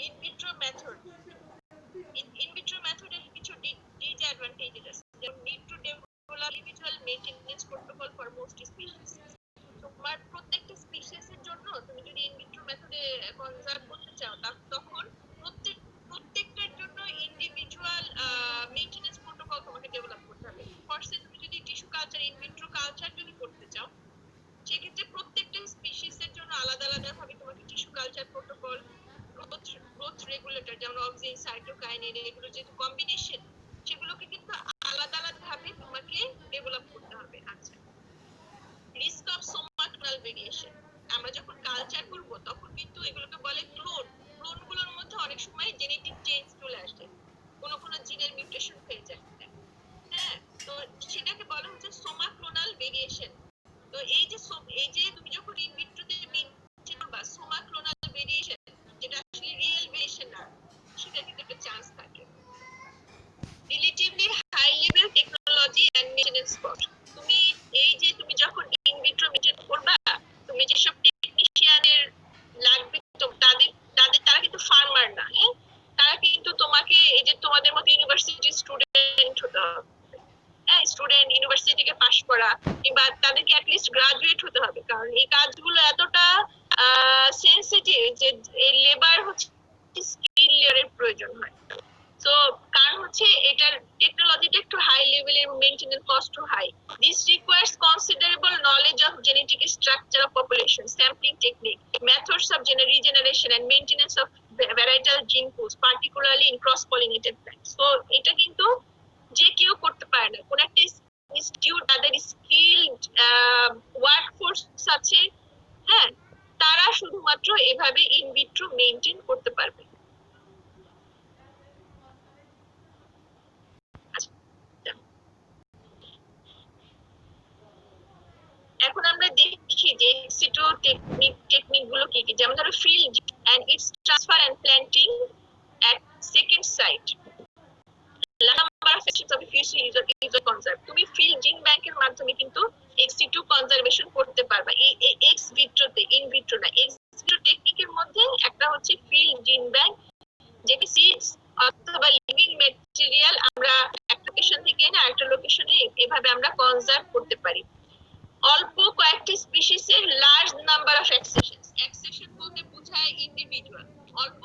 [SPEAKER 1] in vitro method, in vitro মেথডের কিছু ডিসঅ্যাডভান্টেজেস আছে, যেমন need to develop individual maintenance protocol for most species. তোমার প্রত্যেকটা স্পিসিসের জন্য তুমি যদি ইন ভিট্রো মেথডে কনজার্ভ করতে চাও, তখন প্রত্যেকটার জন্য ইন্ডিভিজুয়াল মেইনটেনেন্স প্রোটোকল তোমাকে ডেভেলপ করতে হবে। ফার্স্টে তুমি যদি tissue culture, in vitro culture যদি করতে চাও, সেক্ষেত্রে প্রত্যেকটা স্পিসিসের জন্য আলাদা আলাদা ভাবে তোমাকে tissue culture protocol, growth regulator যেমন অক্সিন, সাইটোকাইনিন, এগুলো যে কম্বিনেশন, সেগুলোকে কিন্তু আলাদা আলাদা ভাবে তোমাকে ডেভেলপ করতে হবে। আচ্ছা, রিস্ক অফ সোমাটোনাল ভেরিয়েশন, আমরা যখন কালচার করব তখন কিন্তু এগুলোকে বলে ক্লোনগুলোর মধ্যে অনেক সময় জেনেটিক চেঞ্জ চলে আসে, কোনো জিনের মিউটেশন হয়ে যায়, হ্যাঁ, তো সেটাকে বলা হচ্ছে সোমাক্লোনাল ভেরিয়েশন। তো এই যে তুমি যখন ইন ভিট্রোতে মেইনটেইন করবা সোমাক্লোনাল ভেরিয়েশন, যেটা আসলে রিয়েল ভেরিয়েশন না, সেটা কিন্তু একটা চান্স থাকে। Relatively high level technology and maintenance cost, তুমি তুমি যখন ইন ভিট্রো মেইনটেইন করবা, তুমি যেসব টেকনিশিয়ানের লাগবে, তো তারা কিন্তু ফার্মার না, হ্যাঁ, তারা কিন্তু তোমাকে এই যে তোমাদের মতো ইউনিভার্সিটি স্টুডেন্ট হতে হবে, হ্যাঁ, স্টুডেন্ট, ইউনিভার্সিটি থেকে পাশ করা, কিংবা তাদেরকে অ্যাটলিস্ট গ্রাজুয়েট হতে হবে, কারণ এই কাজগুলো এতটা সেনসিটিভ যে এই লেবার হচ্ছে স্কিল লেয়ারের প্রয়োজন হয়। তো কারণ হচ্ছে এটার টেকনোলজিটা একটু হাই লেভেলের, maintenance cost high. This requires considerable knowledge of genetic structure of population, sampling technique, methods of regeneration and maintenance of varietal gene pools, particularly in cross-pollinated plants. So এটা কিন্তু যে কেউ করতে পারে না। কোন একটা ইনস্টিটিউট তাদের স্কিলড ওয়ার্কফোর্স আছে, হ্যাঁ, তারা শুধুমাত্র এভাবে ইন ভিট্রো মেইনটেইন করতে পারবে। এখন আমরা দেখি যে এক্সিটো টেকনিক গুলো কি কি, যেমন ধরো field and its transfer and planting at second site, number of sections of future user conserve. তুমি ফিল্ড জিন ব্যাংকের মাধ্যমে কিন্তু এক্সিটো কনজারভেশন করতে পারবা এই এক্স ভিট্রোতে, ইন ভিট্রো না। এক্স ভিট্রো টেকনিকের মধ্যে একটা হচ্ছে ফিল্ড জিন ব্যাংক, যেটা সিডস অথবা লিভিং ম্যাটেরিয়াল আমরা একটা লোকেশন থেকে এনে আরেকটা লোকেশনে এভাবে আমরা কনজার্ভ করতে পারি। অল্প কয়েকটি স্পিসিসের লার্জ নাম্বার অফ অ্যাক্সেশন বলতে বোঝায় ইন্ডিভিজুয়াল। অল্প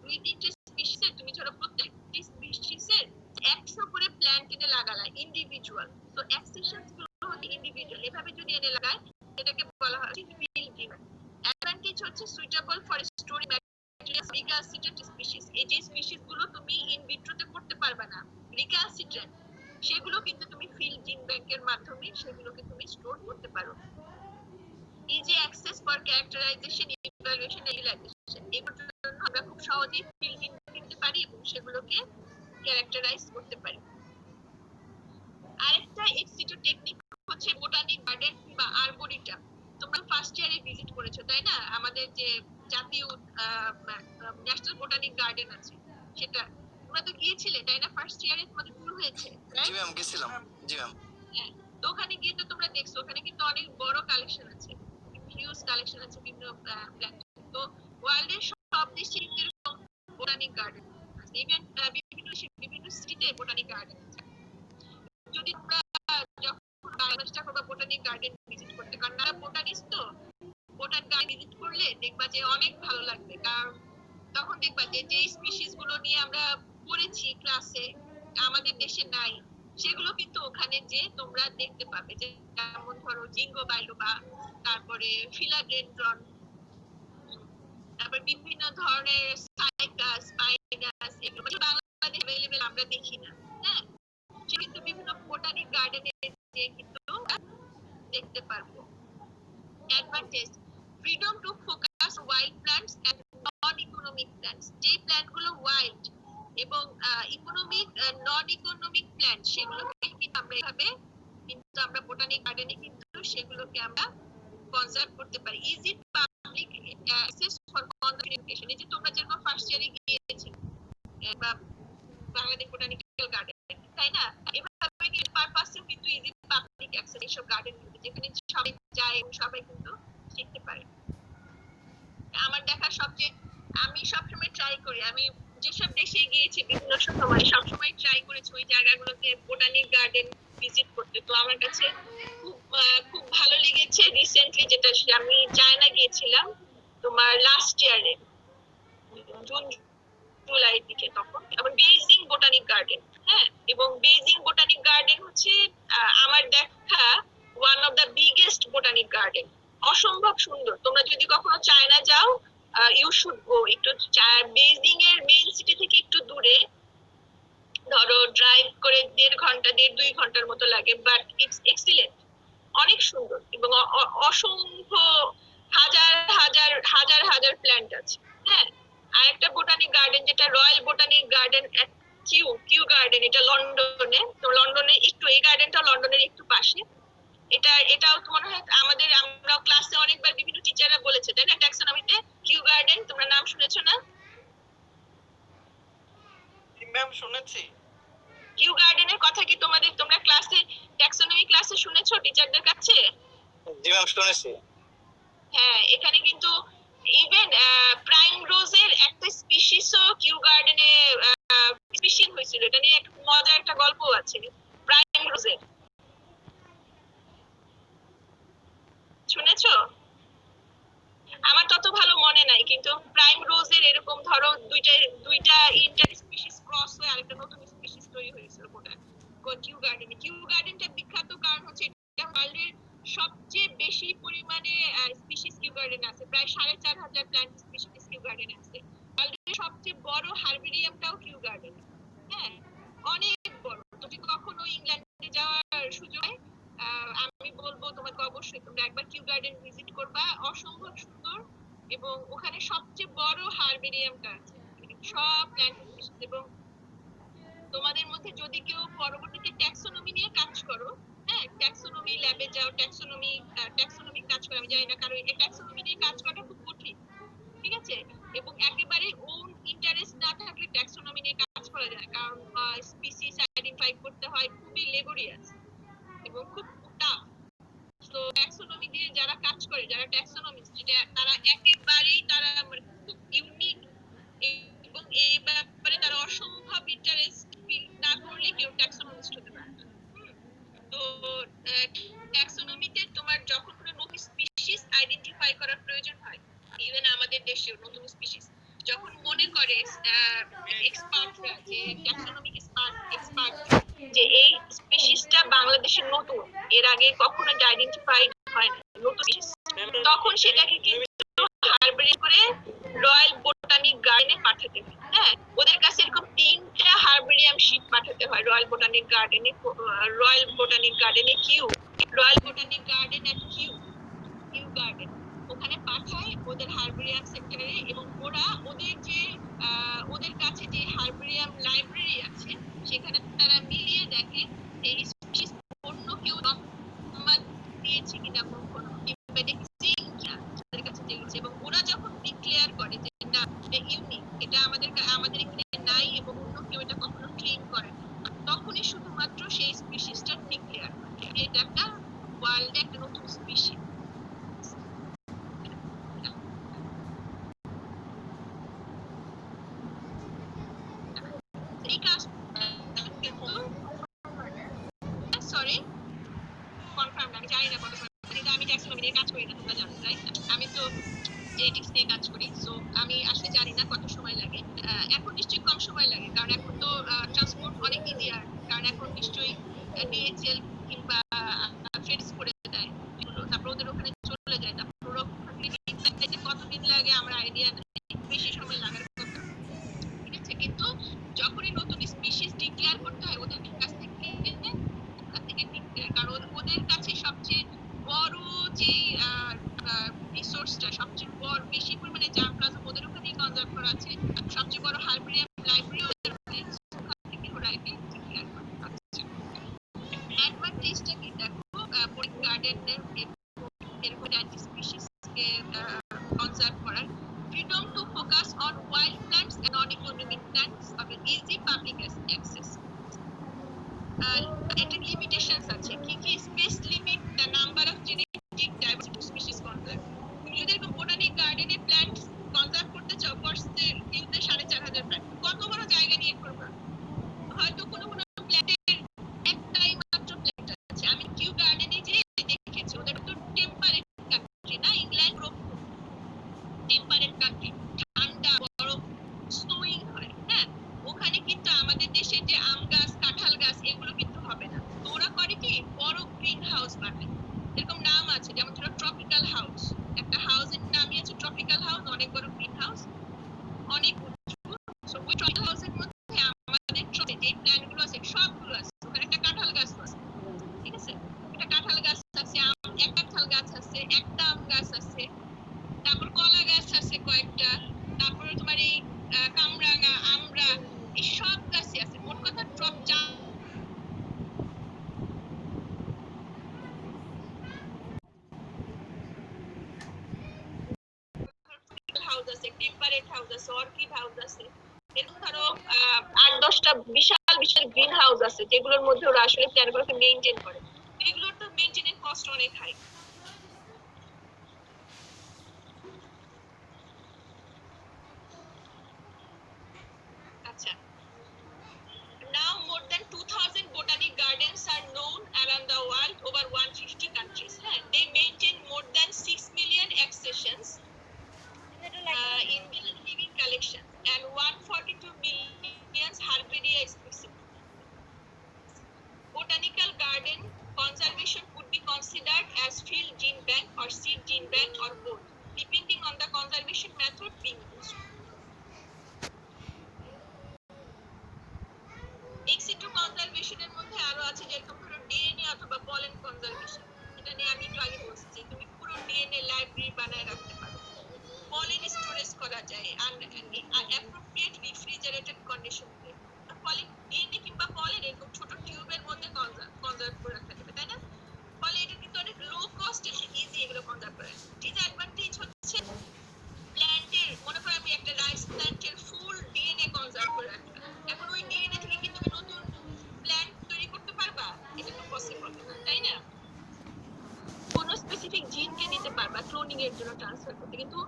[SPEAKER 1] 2-3টে স্পিসিসের তুমি ধরো প্রত্যেকটি স্পিসিসের 100 করে প্ল্যান্ট এনে লাগালা, ইন্ডিভিজুয়াল। তো অ্যাক্সেশনস গুলো হচ্ছে ইন্ডিভিজুয়াল, এভাবে যদি এনে লাগায় এটাকে বলা হয় ফিল্ড। অ্যাডভান্টেজ হচ্ছে suitable for story materials recalcitrant species. এই যে স্পিসিস গুলো তুমি ইন ভিট্রোতে করতে পারবে না, রিকালসিট্রেন্ট, সেগুলো কিন্তু তুমি ফিল্ড জিন ব্যাংকের মাধ্যমে সেগুলোকে তুমি স্টোর করতে পারো। Easy access for characterisation, evaluation, utilisation, এগুলোর জন্য আমরা খুব সহজেই ফিল্ড জিন কিনতে পারি এবং সেগুলোকে ক্যারেক্টারাইজ করতে পারি। আরেকটা এক্সিটো টেকনিক হচ্ছে বোটানিক গার্ডেন বা আরবোরিটাম। তোমরা ফার্স্ট ইয়ারে ভিজিট করেছো তাই না? আমাদের যে জাতীয় ন্যাশনাল বোটানিক গার্ডেন আছে সেটা তোমরা তো গিয়েছিলে তাই না? ফার্স্ট ইয়ারে তোমাদের ট্যুর হয়েছে,
[SPEAKER 2] জি ম্যাম, গেছিলাম। জি ম্যাম।
[SPEAKER 1] হ্যাঁ, তো ওখানে গিয়ে তো তোমরা দেখছো ওখানে কিন্তু অনেক বড় কালেকশন আছে, হিউজ কালেকশন আছে বিভিন্ন প্ল্যান্ট। তো ওয়ার্ল্ডের সব দেশে কিন্তু এরকম বোটানিক গার্ডেন আছে, ইভেন বিভিন্ন সিটিতে বোটানিক গার্ডেন আছে। যদি তোমরা যখন চেষ্টা করবা বোটানিক গার্ডেন ভিজিট করতে, কারণ তারা বোটানিস্ট, তো বোটানিক গার্ডেন ভিজিট করলে দেখবা যে অনেক ভালো লাগবে। কারণ তখন দেখবা যে যে স্পিসিস গুলো নিয়ে আমরা পড়েছি ক্লাসে আমাদের দেশে নাই, সেগুলো কিন্তু ওখানে যে তোমরা দেখতে পাবে। যেমন ধরো জিঙ্গো বাইলোবা, তারপরে ফিলাডেন্ড্রন, তারপর বিভিন্ন ধরনের সাইকাস, স্পাইনাস, এগুলো বাংলাদেশে अवेलेबल আমরা দেখি না। হ্যাঁ, সে কিন্তু বিভিন্ন বোটানিক গার্ডেনে যে কিন্তু দেখতে পারবো। Advantage, freedom to focus wild plants and non economic plants. যে প্ল্যান্ট গুলো ওয়াইল্ড এবং ইকোনমিক, নন ইকোনমিক প্ল্যান্ট, সেগুলোকে কিন্তু আমরা এভাবে কিন্তু আমরা বোটানিক গার্ডেনে কিন্তু সেগুলোকে আমরা কনজার্ভ করতে পারি। Easy public access for conservation. এই যে তোমরা যেরকম ফার্স্ট ইয়ারে গিয়েছিলে বা বাংলাদেশ বোটানিক্যাল গার্ডেন, তাই না? এভাবে কিন্তু পারপাসেও কিন্তু ইজি পাবলিক অ্যাক্সেস এইসব গার্ডেন কিন্তু, যেখানে সবাই যায় এবং সবাই কিন্তু শিখতে পারে। আমার দেখা সবচেয়ে, আমি সবসময় ট্রাই করি, আমি যেসব দেশে গিয়েছি বিভিন্ন সময় সবসময় ট্রাই করেছি ওই জায়গাগুলোতে বোটানিক গার্ডেন ভিজিট করতে। তো আমার কাছে খুব ভালো লেগেছে রিসেন্টলি, যেটা আমি চায়না গিয়েছিলাম তোমার লাস্ট ইয়ারে জুন জুলাইয়ের দিকে, তখন এবং বেইজিং বোটানিক গার্ডেন। হ্যাঁ, এবং বেইজিং বোটানিক গার্ডেন হচ্ছে আমার দেখা one of the biggest botanic garden. অসম্ভব সুন্দর। তোমরা যদি কখনো চায়না যাও, ইউ শুড গো। একটু বেইজিং এর মেইন সিটি থেকে একটু দূরে, ধরো ড্রাইভ করে 1.5 ঘন্টার মতো লাগে, বাট ইটস এক্সিলেন্ট, অনেক সুন্দর এবং অসংখ্য হাজার হাজার হাজার হাজার প্ল্যান্ট আছে। হ্যাঁ, আর একটা বোটানিক গার্ডেন যেটা royal botanic garden kew garden, এটা লন্ডনে। তো লন্ডনে একটু, এই গার্ডেনটা লন্ডনের একটু পাশে। এটাও তো মনে হয় আমরা ক্লাসে অনেকবার বিভিন্ন টিচাররা বলেছে তাই না, ট্যাক্সোনমিতে কিউ গার্ডেন, তোমরা নাম শুনেছো না?
[SPEAKER 6] ম্যাম শুনেছি।
[SPEAKER 1] কিউ গার্ডেনের কথা কি তোমরা ক্লাসে, ট্যাক্সোনমি ক্লাসে শুনেছো টিচারদের কাছে?
[SPEAKER 2] জি ম্যাম, শুনেছি।
[SPEAKER 1] হ্যাঁ, এখানে কিন্তু ইভেন প্রাইম রোজের একটা স্পিসিসও কিউ গার্ডেনে স্পিসিস হয়েছিল। এটা নিয়ে একটা মজার একটা গল্প আছে প্রাইম রোজের, শুনেছো? আমার তত ভালো মনে নাই, কিন্তু প্রাইম রোজের এরকম ধরো দুইটা ইন্টার স্পিসিস ক্রস হয়ে আরেকটা নতুন স্পিসিস তৈরি হয়েছিল কিউ গার্ডেনে। কিউ গার্ডেনটা বিখ্যাত কারণ হচ্ছে এটা ওয়ার্ল্ডের সবচেয়ে বেশি পরিমাণে স্পিসিস কিউ গার্ডেন আছে, প্রায় 4,500 প্ল্যান্ট স্পিসিস কিউ গার্ডেনে আছে। ওয়ার্ল্ডের সবচেয়ে বড় হারবেরিয়ামটাও কিউ গার্ডেন। হ্যাঁ, অনেক বড়। যদি কখনো ইংল্যান্ডে যাওয়ার সুযোগ হয়, আমি বলবো তোমাকে অবশ্যই তোমরা একবার কিউ গার্ডেন ভিজিট করবা, অসম্ভব সুন্দর। এবং ওখানে সবচেয়ে বড় হারবেরিয়ামটা আছে, সব প্ল্যান্ট স্পিসিস। এবং তোমাদের মধ্যে যদি কেউ পরবর্তীতে ট্যাক্সোনমি নিয়ে কাজ করো, হ্যাঁ, ট্যাক্সোনমি ল্যাবে যাও, ট্যাক্সোনমি কাজ করো, আমি জানি না, কারণ এই ট্যাক্সোনমি নিয়ে কাজ করাটা খুব কঠিন, ঠিক আছে? এবং একেবারে ওন ইন্টারেস্ট না থাকলে ট্যাক্সোনমি নিয়ে কাজ করা যায়, কারণ স্পিসিস আইডেন্টিফাই করতে হয়, খুবই লেবরিয়াস এবং খুব টাফ। তো ট্যাক্সোনমি দিয়ে যারা কাজ করে, যারা ট্যাক্সোনমিস্ট, যেটা তারা একেবারেই তারা খুব ইউনিক এবং এই ব্যাপারে তারা অসম্ভব ইন্টারেস্ট ফিল না করলে কেউ ট্যাক্সোনমিস্ট হতে পারে না। তো ট্যাক্সোনমিতে তোমার যখন কোনো নতুন স্পিসিস আইডেন্টিফাই করার প্রয়োজন হয়, ইভেন আমাদের দেশেও নতুন স্পিসিস যখন মনে করে এক্সপার্টরা, যে ট্যাক্সোনমিক এক্সপার্ট, যে এই স্পিসিসটা বাংলাদেশের নতুন, এর আগে কখনো আইডেন্টিফাইড হয় না, নতুন species, তখন সেটাকে কিন্তু হারবেরি করে রয়্যাল বোটানিক গার্ডেনে পাঠাতে হয়। হ্যাঁ, ওদের কাছে এরকম 3টা হারবেরিয়াম শীট পাঠাতে হয় রয়্যাল বোটানিক গার্ডেনে, কিউ রয়্যাল বোটানিক গার্ডেন এট কিউ গার্ডেন, ওখানে পাঠায় ওদের হারবেরিয়াম সেন্টারে। এবং ওরা ওদের কাছে যে হারবেরিয়াম লাইব্রেরি আছে, সেখানে তারা মিলিয়ে দেখে যে এই স্পিসিস অন্য কেউ জমা দিয়েছে কিনা কখনো, কিংবা এক্সিস্টিং কিনা তাদের কাছে জেনেছে। এবং ওরা যখন ডিক্লেয়ার করে যে না, এটা ইউনিক, এটা আমাদের এখানে নাই এবং অন্য কেউ এটা কখনো ক্লেম করে না, তখনই শুধুমাত্র সেই স্পিসিসটা ডিক্লেয়ার করে এটা একটা ওয়ার্ল্ডে একটা নতুন স্পিসিস। এই কাজ কিন্তু সরি কনফার্ম না, আমি জানি না কত, কিন্তু আমি ট্যাক্সোনমি নিয়ে কাজ করি না, তোমরা জানো, রাইট? আমি তো জেনেটিক্স নিয়ে কাজ করি, সো আমি আসলে জানি না কত সময় লাগে। এখন নিশ্চয়ই কম সময় লাগে, কারণ এখন তো ট্রান্সপোর্ট অনেক ইজিয়ার, কারণ এখন নিশ্চয়ই ডিএইচএল কিংবা ফেডস করে দেয় এগুলো, তারপর ওদের ওখানে চলে যায়, তারপর ওরা ওখান থেকে যে কতদিন লাগে আমার আইডিয়া নেই, বেশি সময় লাগার কথা, ঠিক আছে? কিন্তু যখনই নতুন স্পিসিস ডিক্লেয়ার করতে হয় ওদের কাছ থেকে ডিক্লেয়ার, কারণ ওদের কাছে সবচেয়ে বড় যে রিসোর্সটা, সবচেয়ে বড় বেশি পরিমাণে জার্মপ্লাজম ওদের ওখানেই কনজার্ভ করা আছে, সবচেয়ে বড় হারবেরিয়াম লাইব্রেরি ওদের ওখান থেকে ওরা একে ডিক্লেয়ার করে। আচ্ছা, অ্যাডভান্টেজটা কি দেখো, বোটানিক গার্ডেনের এরকম একটা স্পিসিসকে কনজার্ভ করার, freedom to focus on wild plants and non-economic plants of an easy public access. একটা লিমিটেশনস আছে, কি space limit, the number of genetic diversity species conserve. তুমি যদি এরকম বোটানিক গার্ডেনে প্ল্যান্ট কনজার্ভ করতে চাও, ফরস্টে কিউতে 4,500 প্ল্যান্ট, কত বড় জায়গা নিয়ে করবা? হয়তো কোনো প্ল্যান্টের একটাই মাত্র প্ল্যান্ট আছে। আমি কিউ গার্ডেনে যে দেখেছি, ওদের তো টেম্পারেট কান্ট্রি না, ইংল্যান্ড টেম্পারেট কান্ট্রি, ঠান্ডা, বরফ, স্নোইং হয়, হ্যাঁ, ওখানে কিন্তু আমাদের দেশে যে আম গাছ, কাঁঠাল গাছ, এগুলো কিন্তু হবে না। তো ওরা করে কি, বড় গ্রিন হাউস বানায়, এরকম নাম আছে, যেমন ধরো ট্রপিক্যাল হাউস, একটা হাউসের নামই আছে ট্রপিক্যাল হাউস, অনেক বড় গ্রিন হাউস, অনেক উঁচু। সো ওই ট্রপিক্যাল হাউসের মধ্যে আমাদের যে প্ল্যান্ট গুলো আছে সবগুলো আছে, ওখানে একটা কাঁঠাল গাছ আছে, ঠিক আছে, একটা কাঁঠাল গাছ আছে, একটা কাঁঠাল গাছ আছে, একটা আম গাছ আছে, তারপর কলা গাছ আছে কয়েকটা, তারপরে তোমার এই কামরাঙা, আমরা, এই সব গাছই আছে। মোট কথা হাউস আছে, টেম্পারেট হাউস আছে, অর্কিড হাউস আছে, এরকম ধরো 8-10টা বিশাল বিশাল গ্রিন হাউস আছে, যেগুলোর মধ্যে ওরা আসলে প্ল্যান্টগুলোকে মেইনটেইন করে। এগুলোর তো মেইনটেইনের কস্ট অনেক high. Now more than 2,000 botanic gardens are known around the world, over 150 countries. They maintain more than 6 million accessions in the living collection and 142 million herbaria species. Botanical garden conservation could be considered as field gene bank or seed gene bank or both, depending on the conservation method being used. Ex situ কনজারভেশনের মধ্যে আরো আছে যেরকম ধরো DNA অথবা pollen conservation. এটা নিয়ে আমি একটু আগে বলছি যে তুমি পুরো ডিএনএ লাইব্রেরি বানায় রাখতে পারো, পলেন স্টোরেজ করা যায় অ্যাপ্রোপ্রিয়েট রিফ্রিজারেটেড কন্ডিশনে। পলেন ডিএনএ কিংবা পলেন এরকম ছোট টিউবের মধ্যে কনজার্ভ করে রাখা যাবে, তাই না? ফলে এটা কিন্তু অনেক লো কস্ট এবং ইজি এগুলো কনজার্ভ করা। ডিসঅ্যাডভান্টেজ হচ্ছে প্ল্যান্টের, মনে করো আমি একটা রাইস প্ল্যান্টের ফুল ডিএনএ কনজার্ভ করে রাখলাম, এখন ওই ডিএনএ থেকে কি তুমি নতুন প্ল্যান্ট তৈরি করতে পারবা? এটা তো পসিবল না, তাই না? কোন স্পেসিফিক জিনকে নিতে পারবা ক্লোনিং এর জন্য ট্রান্সফার করতে, কিন্তু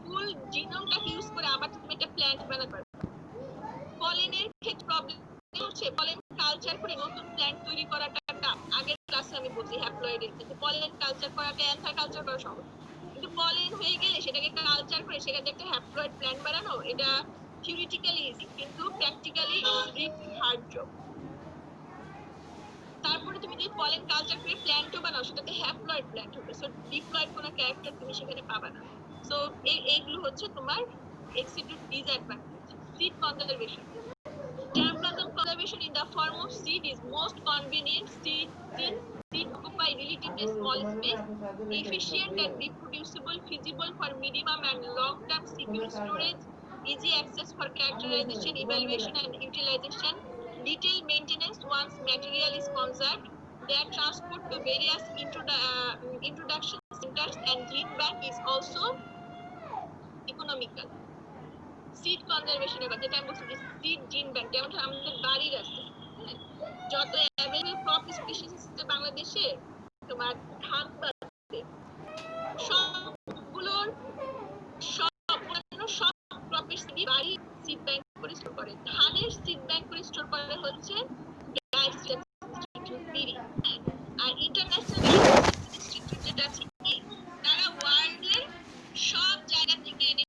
[SPEAKER 1] ফুল জিনোমটাকে ইউজ করে আবার তুমি একটা প্ল্যান্ট বানাতে পারবে। পলেনের ক্ষেত্রে প্রবলেম হচ্ছে পলেন কালচার করে নতুন প্ল্যান্ট তৈরি করাটা টাফ। আগের ক্লাসে আমি বলছি হ্যাপ্লয়েডের ক্ষেত্রে পলেন কালচার করাটা অ্যান্থার কালচার করা সহজ, কিন্তু পলেন হয়ে গেলে সেটাকে কালচার করে সেখানে একটা হ্যাপ্লয়েড প্ল্যান্ট বানানো এটা থিওরিটিক্যালি ইজি, কিন্তু প্র্যাকটিক্যালি রিস্ক হার্ড জব। তারপরে তুমি যদি পলেন কালচার করে প্ল্যান্টও বানাও সেটাতে হ্যাপ্লয়েড প্ল্যান্ট হবে, সো ডিপ্লয়েড কোনো ক্যারেক্টার তুমি সেখানে পাবা না। সো এইগুলো হচ্ছে তোমার এক্সিটিভ disadvantage. Seed conservation, germplasm conservation in the form of seed is most convenient since seed occupy relatively small space, efficient and reproducible, feasible for minimum and long-term secure storage, easy access for characterization, evaluation and utilization, detailed maintenance once material is conserved, their transport to various introduction centers and gene bank is also economical. Seed কনজারভেশনের কথা যেটা আমি বলছি যে seed জিন bank, যেমন আমাদের বাড়ির আছে, যত অ্যাভেলেবল ক্রপ স্পিসিস আছে বাংলাদেশে, তোমার ধান বাদে সবগুলোর সব ক্রপের সিড বাড়ি সিড ব্যাংক করে স্টোর করে। ধানের সিড ব্যাংক করে স্টোর করে হচ্ছে আর ইন্টারন্যাশনাল ইনস্টিটিউট যেটা আছে তারা ওয়ার্ল্ডের সব জায়গা থেকে এনে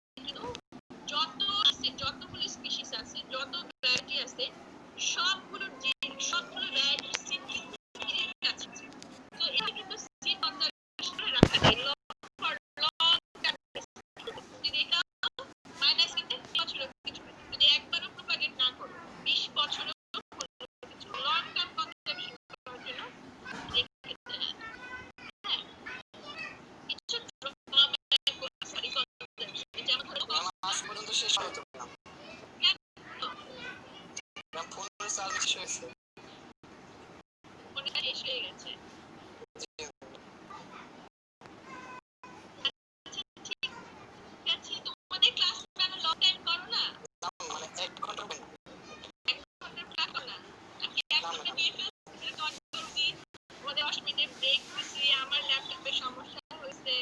[SPEAKER 1] যতগুলো স্পিসিস আছে, যত ভ্যারাইটি আছে, সবগুলো ভ্যারাইটির সিড কিন্তু কাছে আছে। তো এটা কিন্তু সিড কনজারভেশনে রাখা যায় ফর লং টাইম। যদি এটা মাইনাস কিন্তু বছর কিছু যদি একবারও প্রপাগেট না করো 20 বছরও কিছু লং টাইম কনজারভেশন করার জন্য কিছু যেমন ধরো
[SPEAKER 2] আজ পর্যন্ত শেষ হতো না, ফোনের চার্জ শেষ হয়ে
[SPEAKER 1] ফোনটা শেষ হয়ে গেছে। ঠিক আছে, তোমাদের ক্লাস কেন লং টাইম করো না?
[SPEAKER 2] মানে 1 ঘন্টা হবে না।
[SPEAKER 1] 1 ঘন্টার থাকো না, আমি 1 ঘন্টা নিয়ে ফেলছি, এটা অনেক জরুরি। আমাদের 10 মিনিট ব্রেক দিছি, আমার ল্যাপটপে সমস্যা হয়েছে।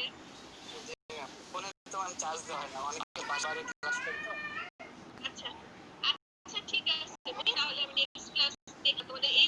[SPEAKER 2] ফোনে তো আমি চার্জ দেওয়া হয় না, অনেকে বাসায় ক্লাস করে তো।
[SPEAKER 1] আচ্ছা আচ্ছা ঠিক আছে, তাহলে আমি নেক্সট ক্লাস দেখে তোমাদের এই